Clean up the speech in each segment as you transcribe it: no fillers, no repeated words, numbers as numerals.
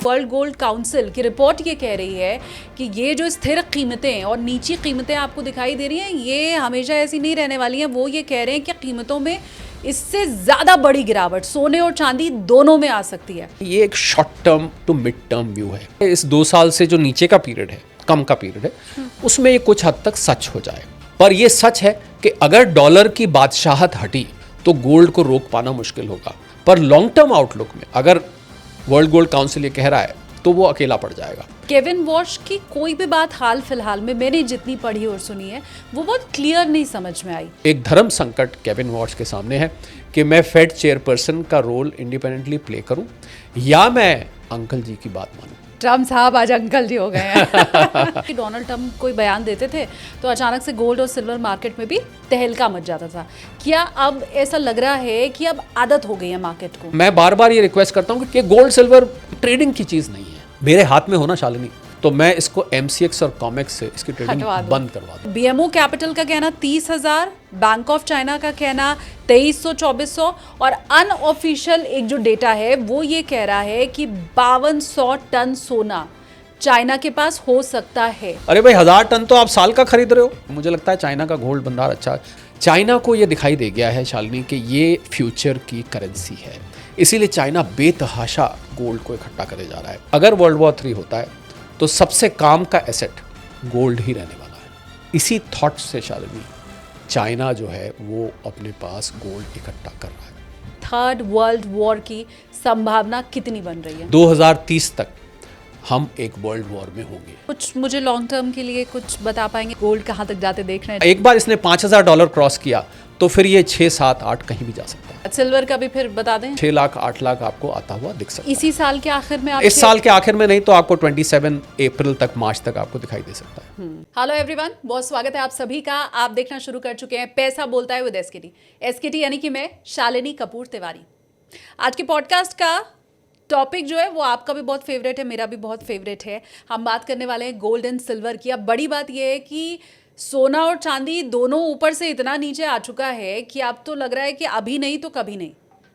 World gold council की report ये कह रही है कि ये जो स्थिर कीमतें और नीची कीमतें आपको दिखाई दे रही हैं, ये हमेशा ऐसी नहीं रहने वाली हैं। वो ये कह रहे हैं कि कीमतों में इससे ज़्यादा बड़ी गिरावट सोने और चांदी दोनों में आ सकती है। ये एक short term to mid term view है। इस 2 साल से जो नीचे का पीरियड है, कम का पीरियड है, उसमें ये कुछ हद तक सच हो जाए। पर ये सच है कि अगर डॉलर की बादशाहत हटी तो गोल्ड को रोक पाना मुश्किल होगा। पर लॉन्ग टर्म आउटलुक में अगर वर्ल्ड गोल्ड काउंसिल ये कह रहा है तो वो अकेला पड़ जाएगा। केविन वॉश की कोई भी बात हाल फिलहाल में मैंने जितनी पढ़ी और सुनी है वो बहुत क्लियर नहीं समझ में आई। एक धर्म संकट केविन वॉश के सामने है कि मैं फेड चेयरपर्सन का रोल इंडिपेंडेंटली प्ले करूं या मैं अंकल जी की बात मानूं। ट्रम्प साहब आज अंकल जी हो गए हैं। डोनाल्ड ट्रम्प कोई बयान देते थे तो अचानक से गोल्ड और सिल्वर मार्केट में भी तहलका मच जाता था। क्या अब ऐसा लग रहा है कि अब आदत हो गई है मार्केट को? मैं बार बार ये रिक्वेस्ट करता हूँ कि गोल्ड सिल्वर ट्रेडिंग की चीज़ नहीं है। मेरे हाथ में होना शालिनी तो मैं इसको MCX और COMEX से इसकी ट्रेडिंग बंद करवा दूं। BMO कैपिटल का कहना 30,000, बैंक ऑफ चाइना का कहना 2300-2400 और अनऑफिशियल एक जो डेटा है वो ये कह रहा है कि 5200 टन सोना चाइना के पास हो सकता है। अरे भाई 1000 टन तो आप साल का खरीद रहे हो। मुझे लगता है चाइना का गोल्ड भंडार अच्छा है। चाइना को ये दिखाई दे गया है शालिनी कि ये फ्यूचर की करेंसी है, इसीलिए चाइना बेतहाशा गोल्ड को इकट्ठा करे जा रहा है। अगर वर्ल्ड वॉर 3 होता है तो सबसे काम का एसेट गोल्ड ही रहने वाला है। इसी थॉट से शालिनी चाइना जो है वो अपने पास गोल्ड इकट्ठा कर रहा है। थर्ड वर्ल्ड वॉर की संभावना कितनी बन रही है? 2030 तक हम एक वर्ल्ड वॉर में होंगे। कुछ मुझे लॉन्ग टर्म के लिए कुछ बता पाएंगे? गोल्ड कहाँ तक जाते देख रहे हैं? एक बार इसने $5,000 क्रॉस किया तो फिर ये 6, 7, 8 कहीं भी जा सकता है। सिल्वर का भी फिर बता दें? 6 लाख 8 लाख आपको आता हुआ दिख सकता है इसी साल के आखिर में। इस साल के आखिर में नहीं तो आपको 27 अप्रैल तक, मार्च तक आपको दिखाई दे सकता है। हेलो एवरीवन, बहुत स्वागत है आप सभी का। आप देखना शुरू कर चुके हैं पैसा बोलता है विद एसकेटी यानी कि मैं शालिनी कपूर तिवारी। आज के पॉडकास्ट का टॉपिक जो है वो आपका भी बहुत फेवरेट है, मेरा भी बहुत फेवरेट है। हम बात करने वाले हैं गोल्ड एंड सिल्वर की। अब बड़ी बात यह है कि सोना और चांदी दोनों ऊपर से इतना नीचे आ चुका है कि अब तो लग रहा है कि अभी नहीं तो कभी नहीं,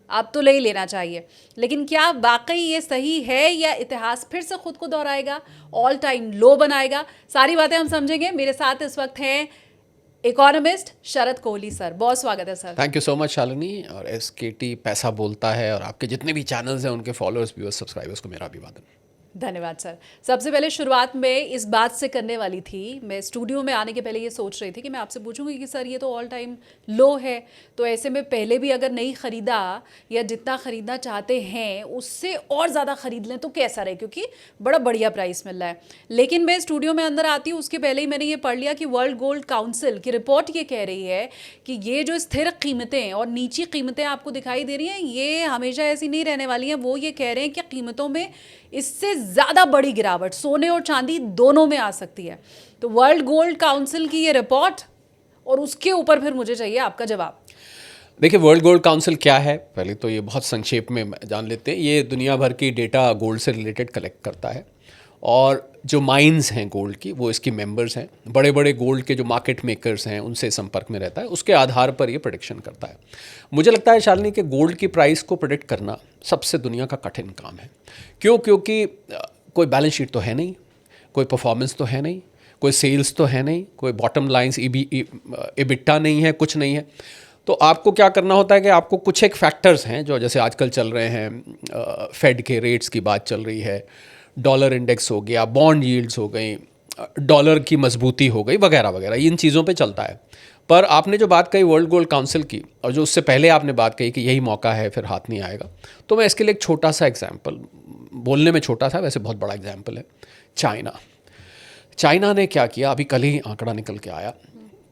अब तो ले ही लेना चाहिए। लेकिन क्या वाकई ये सही है या इतिहास फिर से खुद को दोहराएगा, ऑल टाइम लो बनाएगा? सारी बातें हम समझेंगे। मेरे साथ इस वक्त हैं इकोनॉमिस्ट शरद कोहली सर। बहुत स्वागत है sir. Thank you so much Shalini. और एसकेटी पैसा बोलता है और आपके जितने भी चैनल्स हैं उनके फॉलोअर्स, व्यूअर्स, सब्सक्राइबर्स को मेरा अभिवादन। धन्यवाद सर। सबसे पहले शुरुआत में इस बात से करने वाली थी, मैं स्टूडियो में आने के पहले ये सोच रही थी कि मैं आपसे पूछूंगी कि सर ये तो ऑल टाइम लो है, तो ऐसे में पहले भी अगर नहीं ख़रीदा या जितना ख़रीदना चाहते हैं उससे और ज़्यादा ख़रीद लें तो कैसा रहे, क्योंकि बड़ा बढ़िया प्राइस मिल रहा है। लेकिन मैं स्टूडियो में अंदर आती हूँ उसके पहले ही मैंने ये पढ़ लिया कि वर्ल्ड गोल्ड काउंसिल की रिपोर्ट ये कह रही है कि ये जो स्थिर कीमतें और नीची कीमतें आपको दिखाई दे रही हैं, ये हमेशा ऐसी नहीं रहने वाली हैं। वो ये कह रहे हैं कि कीमतों में इससे ज़्यादा बड़ी गिरावट सोने और चांदी दोनों में आ सकती है। तो वर्ल्ड गोल्ड काउंसिल की ये रिपोर्ट और उसके ऊपर फिर मुझे चाहिए आपका जवाब। देखिए, वर्ल्ड गोल्ड काउंसिल क्या है, पहले तो ये बहुत संक्षेप में जान लेते हैं। ये दुनिया भर की डेटा गोल्ड से रिलेटेड कलेक्ट करता है और जो माइंस हैं गोल्ड की वो इसकी मेंबर्स हैं। बड़े बड़े गोल्ड के जो मार्केट मेकर्स हैं उनसे संपर्क में रहता है, उसके आधार पर ये प्रेडिक्शन करता है। मुझे लगता है शालिनी कि गोल्ड की प्राइस को प्रेडिक्ट करना सबसे दुनिया का कठिन काम है। क्यों? क्योंकि कोई बैलेंस शीट तो है नहीं, कोई परफॉर्मेंस तो है नहीं, कोई सेल्स तो है नहीं, कोई बॉटम लाइन्स EBITDA नहीं है, कुछ नहीं है। तो आपको क्या करना होता है कि आपको कुछ एक फैक्टर्स हैं जो जैसे आजकल चल रहे हैं, फेड के रेट्स की बात चल रही है, डॉलर इंडेक्स हो गया, बॉन्ड यील्ड्स हो गई, डॉलर की मजबूती हो गई, वगैरह वगैरह, इन चीज़ों पे चलता है। पर आपने जो बात कही वर्ल्ड गोल्ड काउंसिल की और जो उससे पहले आपने बात कही कि यही मौका है फिर हाथ नहीं आएगा, तो मैं इसके लिए एक छोटा सा एग्जाम्पल, बोलने में छोटा सा वैसे बहुत बड़ा एग्जाम्पल है। चाइना ने क्या किया, अभी कल ही आंकड़ा निकल के आया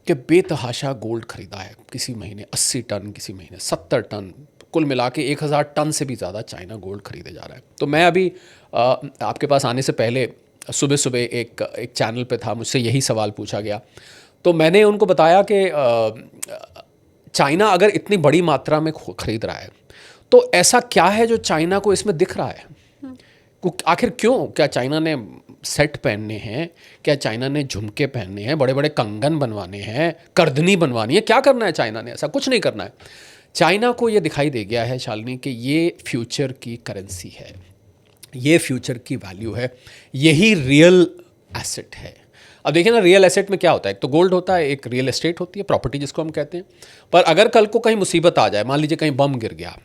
कि बेतहाशा गोल्ड खरीदा है। किसी महीने 80 टन, किसी महीने 70 टन, कुल मिला के 1000 टन से भी ज़्यादा चाइना गोल्ड खरीदे जा रहा है। तो मैं अभी आपके पास आने से पहले सुबह सुबह एक चैनल पे था, मुझसे यही सवाल पूछा गया। तो मैंने उनको बताया कि चाइना अगर इतनी बड़ी मात्रा में खरीद रहा है तो ऐसा क्या है जो चाइना को इसमें दिख रहा है? आखिर क्यों? क्या चाइना ने सेट पहनने हैं? क्या चाइना ने झुमके पहनने हैं? बड़े बड़े कंगन बनवाने हैं? करदनी बनवानी है? क्या करना है चाइना ने? ऐसा कुछ नहीं करना है। चाइना को ये दिखाई दे गया है शालिनी कि ये फ्यूचर की करेंसी है। ये फ्यूचर की वैल्यू है, यही रियल एसेट है। अब देखिए ना, रियल एसेट में क्या होता है, एक तो गोल्ड होता है, एक रियल एस्टेट होती है, प्रॉपर्टी जिसको हम कहते हैं। पर अगर कल को कहीं मुसीबत आ जाए, मान लीजिए कहीं बम गिर गया,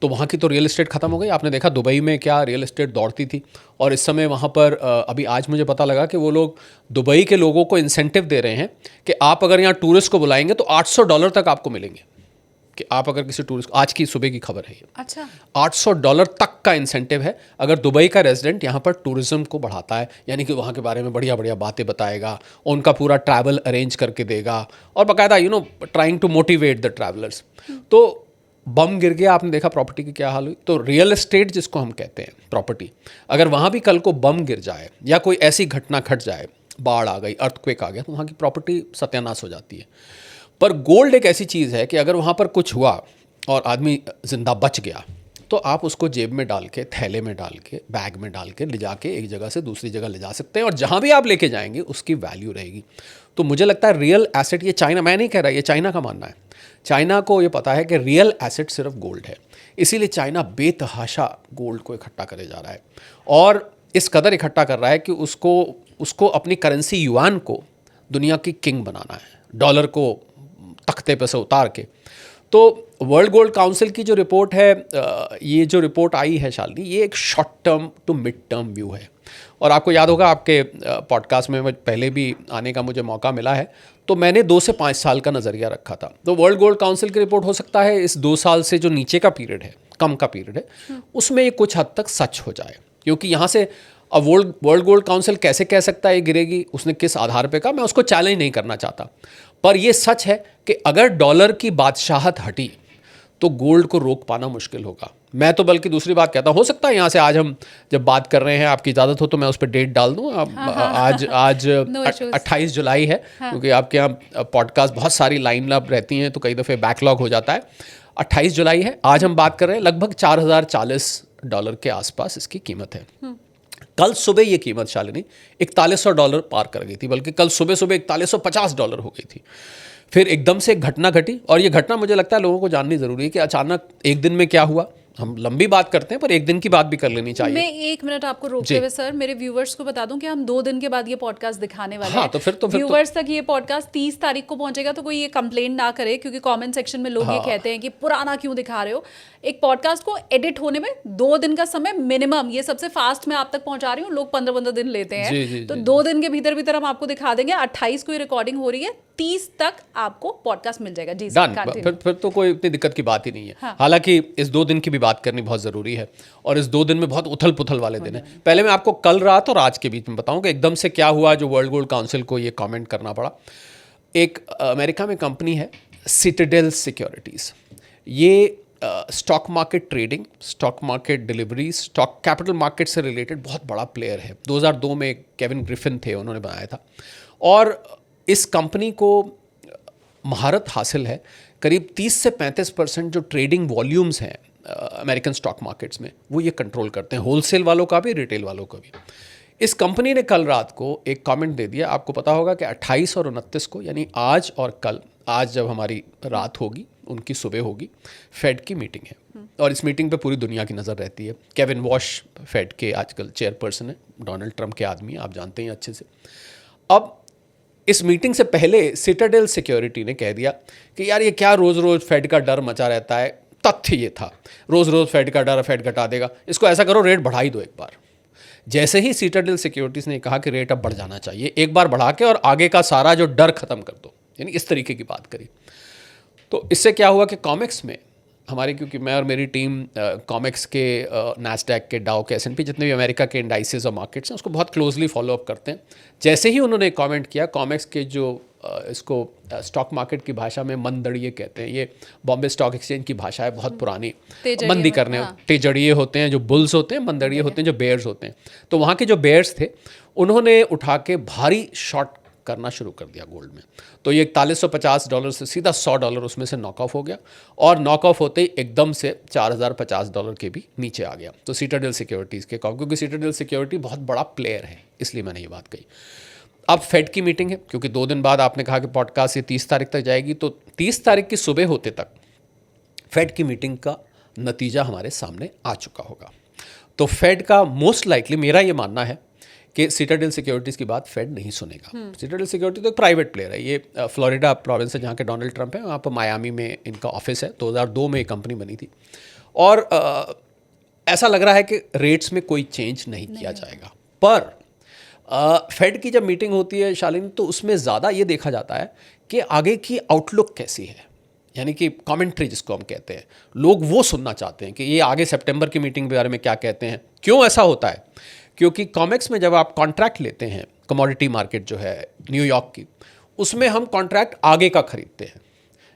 तो वहाँ की तो रियल एस्टेट खत्म हो गई। आपने देखा दुबई में क्या रियल एस्टेट दौड़ती थी, और इस समय वहाँ पर अभी आज मुझे पता लगा कि वो लोग दुबई के लोगों को इंसेंटिव दे रहे हैं कि आप अगर यहाँ टूरिस्ट को बुलाएंगे तो $800 तक आपको मिलेंगे। कि आप अगर किसी टूरिस्ट, आज की सुबह की खबर है ये, अच्छा, $800 तक का इंसेंटिव है अगर दुबई का रेजिडेंट यहाँ पर टूरिज्म को बढ़ाता है, यानी कि वहाँ के बारे में बढ़िया बढ़िया बातें बताएगा, उनका पूरा ट्रैवल अरेंज करके देगा, और बाकायदा trying to motivate the travellers. तो बम गिर गया, आपने देखा प्रॉपर्टी की क्या हाल हुई। तो रियल एस्टेट जिसको हम कहते हैं प्रॉपर्टी, अगर वहाँ भी कल को बम गिर जाए या कोई ऐसी घटना घट जाए, बाढ़ आ गई, अर्थक्वेक आ गया, तो वहाँ की प्रॉपर्टी सत्यानाश हो जाती है। पर गोल्ड एक ऐसी चीज़ है कि अगर वहाँ पर कुछ हुआ और आदमी ज़िंदा बच गया, तो आप उसको जेब में डाल के, थैले में डाल के, बैग में डाल के ले जाके एक जगह से दूसरी जगह ले जा सकते हैं, और जहाँ भी आप लेके जाएंगे उसकी वैल्यू रहेगी। तो मुझे लगता है रियल एसेट, ये चाइना, मैं नहीं कह रहा, ये चाइना का मानना है, चाइना को ये पता है कि रियल एसेट सिर्फ गोल्ड है, इसीलिए चाइना बेतहाशा गोल्ड को इकट्ठा करे जा रहा है, और इस कदर इकट्ठा कर रहा है कि उसको अपनी करेंसी युआन को दुनिया की किंग बनाना है, डॉलर को तख्ते पे से उतार के। तो वर्ल्ड गोल्ड काउंसिल की जो रिपोर्ट है, ये जो रिपोर्ट आई है शालिनी, ये एक short term to mid term view है। और आपको याद होगा, आपके पॉडकास्ट में पहले भी आने का मुझे मौका मिला है, तो मैंने 2 से 5 साल का नज़रिया रखा था। तो वर्ल्ड गोल्ड काउंसिल की रिपोर्ट हो सकता है इस 2 साल से जो नीचे का पीरियड है, कम का पीरियड है, उसमें ये कुछ हद तक सच हो जाए, क्योंकि यहाँ से अब वर्ल्ड गोल्ड काउंसिल कैसे कह सकता है ये गिरेगी, उसने किस आधार पे कहा, मैं उसको चैलेंज नहीं करना चाहता। पर ये सच है कि अगर डॉलर की बादशाहत हटी तो गोल्ड को रोक पाना मुश्किल होगा। मैं तो बल्कि दूसरी बात कहता हूँ, हो सकता है यहाँ से आज हम जब बात कर रहे हैं, आपकी इजाज़त हो तो मैं उस पर डेट डाल दूँ। अब आज 28 जुलाई है, क्योंकि आपके यहाँ पॉडकास्ट बहुत सारी लाइन अप रहती हैं तो कई दफ़े बैकलॉग हो जाता है। 28 जुलाई है, आज हम बात कर रहे हैं, लगभग $4040 के आसपास इसकी कीमत है। कल सुबह ये कीमत शालिनी $4100 पार कर गई थी, बल्कि कल सुबह $4150 हो गई थी। फिर एकदम से एक घटना घटी, और ये घटना मुझे लगता है लोगों को जाननी ज़रूरी है कि अचानक एक दिन में क्या हुआ। हम लंबी बात करते हैं पर एक दिन की बात भी कर लेनी चाहिए। मैं 1 मिनट आपको रोकते हुए सर मेरे व्यूवर्स को बता दूं कि हम 2 दिन के बाद ये पॉडकास्ट दिखाने वाले हैं। तो फिर व्यूवर्स तक ये पॉडकास्ट 30 तारीख को पहुंचेगा, तो कोई ये कंप्लेंट ना करे, क्योंकि कमेंट सेक्शन में लोग ये कहते हैं कि पुराना क्यों दिखा रहे हो। एक पॉडकास्ट को एडिट होने में 2 दिन का समय मिनिमम, ये सबसे फास्ट मैं आप तक पहुंचा रही हूँ, लोग 15-15 दिन लेते हैं, तो 2 दिन के भीतर हम आपको दिखा देंगे। 28 को ये रिकॉर्डिंग हो रही है, 30 तक आपको पॉडकास्ट मिल जाएगा। जी फिर तो कोई इतनी दिक्कत की बात ही नहीं है। हालांकि इस 2 दिन की भी बात करनी बहुत ज़रूरी है, और इस 2 दिन में बहुत उथल पुथल वाले दिन है। पहले मैं आपको कल रात और आज के बीच में बताऊं कि एकदम से क्या हुआ जो वर्ल्ड गोल्ड काउंसिल को ये कमेंट करना पड़ा। एक अमेरिका में कंपनी है सिटाडेल सिक्योरिटीज़, ये stock market trading, stock market delivery, stock capital market से रिलेटेड बहुत बड़ा प्लेयर है। 2002 में केविन ग्रिफिन थे, उन्होंने बनाया था, और इस कंपनी को महारत हासिल है। करीब 30 से 35% जो ट्रेडिंग वॉल्यूम्स हैं अमेरिकन स्टॉक मार्केट्स में, वो ये कंट्रोल करते हैं, होलसेल वालों का भी, रिटेल वालों का भी। इस कंपनी ने कल रात को एक कमेंट दे दिया। आपको पता होगा कि 28 और 29 को, यानी आज और कल, आज जब हमारी रात होगी उनकी सुबह होगी, फेड की मीटिंग है, और इस मीटिंग पे पूरी दुनिया की नज़र रहती है। केविन वॉश फेड के आजकल चेयरपर्सन है, डोनाल्ड ट्रंप के आदमी, आप जानते हैं अच्छे से। अब इस मीटिंग से पहले सिटाडेल सिक्योरिटी ने कह दिया कि यार ये क्या रोज़ रोज़ फेड का डर मचा रहता है। तथ्य ये था, रोज़ रोज़ फेड का डर, फेड घटा देगा, इसको ऐसा करो रेट बढ़ा ही दो एक बार। जैसे ही सिटाडेल सिक्योरिटीज़ ने कहा कि रेट अब बढ़ जाना चाहिए, एक बार बढ़ा के और आगे का सारा जो डर ख़त्म कर दो, यानी इस तरीके की बात करी। तो इससे क्या हुआ कि कॉमेक्स में हमारी, क्योंकि मैं और मेरी टीम कॉमेक्स के, नैस्डैक के, डाउ के, S&P, जितने भी अमेरिका के इंडाइसेस और मार्केट्स हैं उसको बहुत क्लोजली फॉलो अप करते हैं। जैसे ही उन्होंने कमेंट किया, कॉमेक्स के जो इसको स्टॉक मार्केट की भाषा में मंदड़िए कहते हैं, ये बॉम्बे स्टॉक एक्सचेंज की भाषा है, बहुत पुरानी, मंदी करने, तेजड़िए होते हैं जो बुल्स होते हैं, मंदड़िए होते हैं जो बेयर्स होते हैं। तो वहाँ के जो बेयर्स थे उन्होंने उठा के भारी शॉर्ट करना शुरू कर दिया गोल्ड में। तो ये $4150 से सीधा $100 उसमें से नॉक ऑफ हो गया, और नॉक ऑफ होते ही एकदम से $4050 के भी नीचे आ गया। तो सिटाडेल सिक्योरिटीज़ के, क्योंकि सिटाडेल सिक्योरिटी बहुत बड़ा प्लेयर है, इसलिए मैंने ये बात कही। अब फेड की मीटिंग है, क्योंकि 2 दिन बाद आपने कहा कि पॉडकास्ट ये 30 तारीख तक जाएगी, तो 30 तारीख की सुबह होते तक फेड की मीटिंग का नतीजा हमारे सामने आ चुका होगा। तो फेड का मोस्ट लाइकली, मेरा ये मानना है कि सिटाडेल सिक्योरिटीज़ की बात फेड नहीं सुनेगा। सिटाडेल सिक्योरिटी तो एक प्राइवेट प्लेयर है, ये फ्लोरिडा प्रोविंस है जहाँ के डोनाल्ड ट्रंप है, वहाँ पर मायामी में इनका ऑफिस है, 2002 में ये कंपनी बनी थी। और ऐसा लग रहा है कि रेट्स में कोई चेंज नहीं किया जाएगा। पर फेड की जब मीटिंग होती है शालिनी, तो उसमें ज़्यादा ये देखा जाता है कि आगे की आउटलुक कैसी है, यानी कि कमेंट्री जिसको हम कहते हैं, लोग वो सुनना चाहते हैं कि ये आगे सितंबर की मीटिंग के बारे में क्या कहते हैं। क्यों ऐसा होता है? क्योंकि कॉमेक्स में जब आप कॉन्ट्रैक्ट लेते हैं, कमोडिटी मार्केट जो है न्यूयॉर्क की, उसमें हम कॉन्ट्रैक्ट आगे का खरीदते हैं।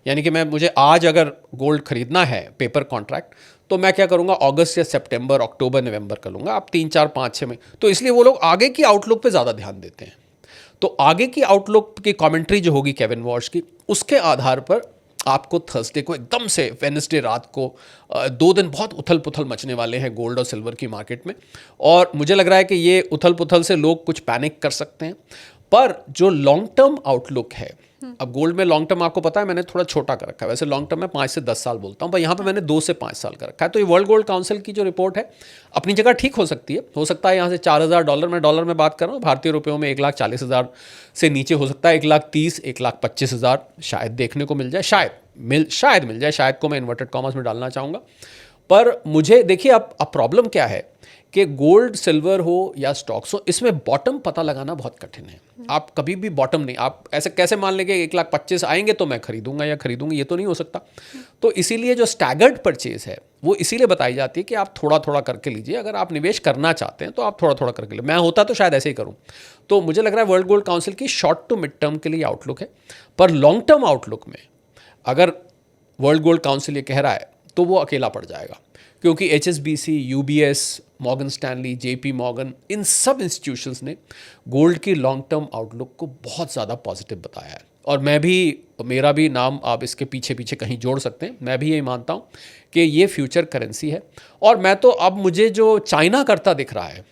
यानी कि मुझे आज अगर गोल्ड खरीदना है पेपर कॉन्ट्रैक्ट, तो मैं क्या करूंगा, अगस्त या सितंबर, अक्टूबर, नवंबर का लूँगा। आप 3, 4, 5, 6 में, तो इसलिए वो लोग आगे की आउटलुक पे ज़्यादा ध्यान देते हैं। तो आगे की आउटलुक की कमेंट्री जो होगी केविन वॉश की, उसके आधार पर आपको थर्सडे को एकदम से, वेडनेसडे रात को 2 दिन बहुत उथल पुथल मचने वाले हैं गोल्ड और सिल्वर की मार्केट में। और मुझे लग रहा है कि ये उथल पुथल से लोग कुछ पैनिक कर सकते हैं। पर जो लॉन्ग टर्म आउटलुक है, अब गोल्ड में लॉन्ग टर्म आपको पता है मैंने थोड़ा छोटा कर रखा है, वैसे लॉन्ग टर्म में 5 से 10 साल बोलता हूँ, पर यहाँ पे मैंने 2 से 5 साल का रखा है। तो ये वर्ल्ड गोल्ड काउंसिल की जो रिपोर्ट है अपनी जगह ठीक हो सकती है। हो सकता है यहाँ से $4,000, मैं डॉलर में बात कर रहा हूँ, भारतीय रुपयों में 1,40,000 से नीचे हो सकता है, 1,30,000, 1,25,000 शायद देखने को मिल जाए, शायद मिल जाए, शायद को मैं इन्वर्टेड कॉमर्स में डालना चाहूँगा। पर मुझे देखिए, अब प्रॉब्लम क्या है कि गोल्ड सिल्वर हो या स्टॉक्स हो, इसमें बॉटम पता लगाना बहुत कठिन है। आप कभी भी बॉटम नहीं, आप ऐसे कैसे मान लेंगे 1,25,000 आएंगे तो मैं खरीदूंगा या खरीदूंगी, ये तो नहीं हो सकता। तो इसीलिए जो स्टैगर्ड परचेज है वो इसीलिए बताई जाती है कि आप थोड़ा थोड़ा करके लीजिए। अगर आप निवेश करना चाहते हैं तो आप थोड़ा थोड़ा करके लीजिए। मैं होता तो शायद ऐसे ही करूँ। तो मुझे लग रहा है वर्ल्ड गोल्ड काउंसिल की शॉर्ट टू मिड टर्म के लिए आउटलुक है, पर लॉन्ग टर्म आउटलुक में अगर वर्ल्ड गोल्ड काउंसिल ये कह रहा है तो वो अकेला पड़ जाएगा। क्योंकि HSBC, UBS, Morgan Stanley, JP Morgan, इन सब इंस्टीट्यूशंस ने गोल्ड की लॉन्ग टर्म आउटलुक को बहुत ज़्यादा पॉजिटिव बताया है। और मेरा भी नाम आप इसके पीछे पीछे कहीं जोड़ सकते हैं। मैं भी यही मानता हूँ कि ये फ्यूचर करेंसी है। और मैं तो अब मुझे जो चाइना करता दिख रहा है,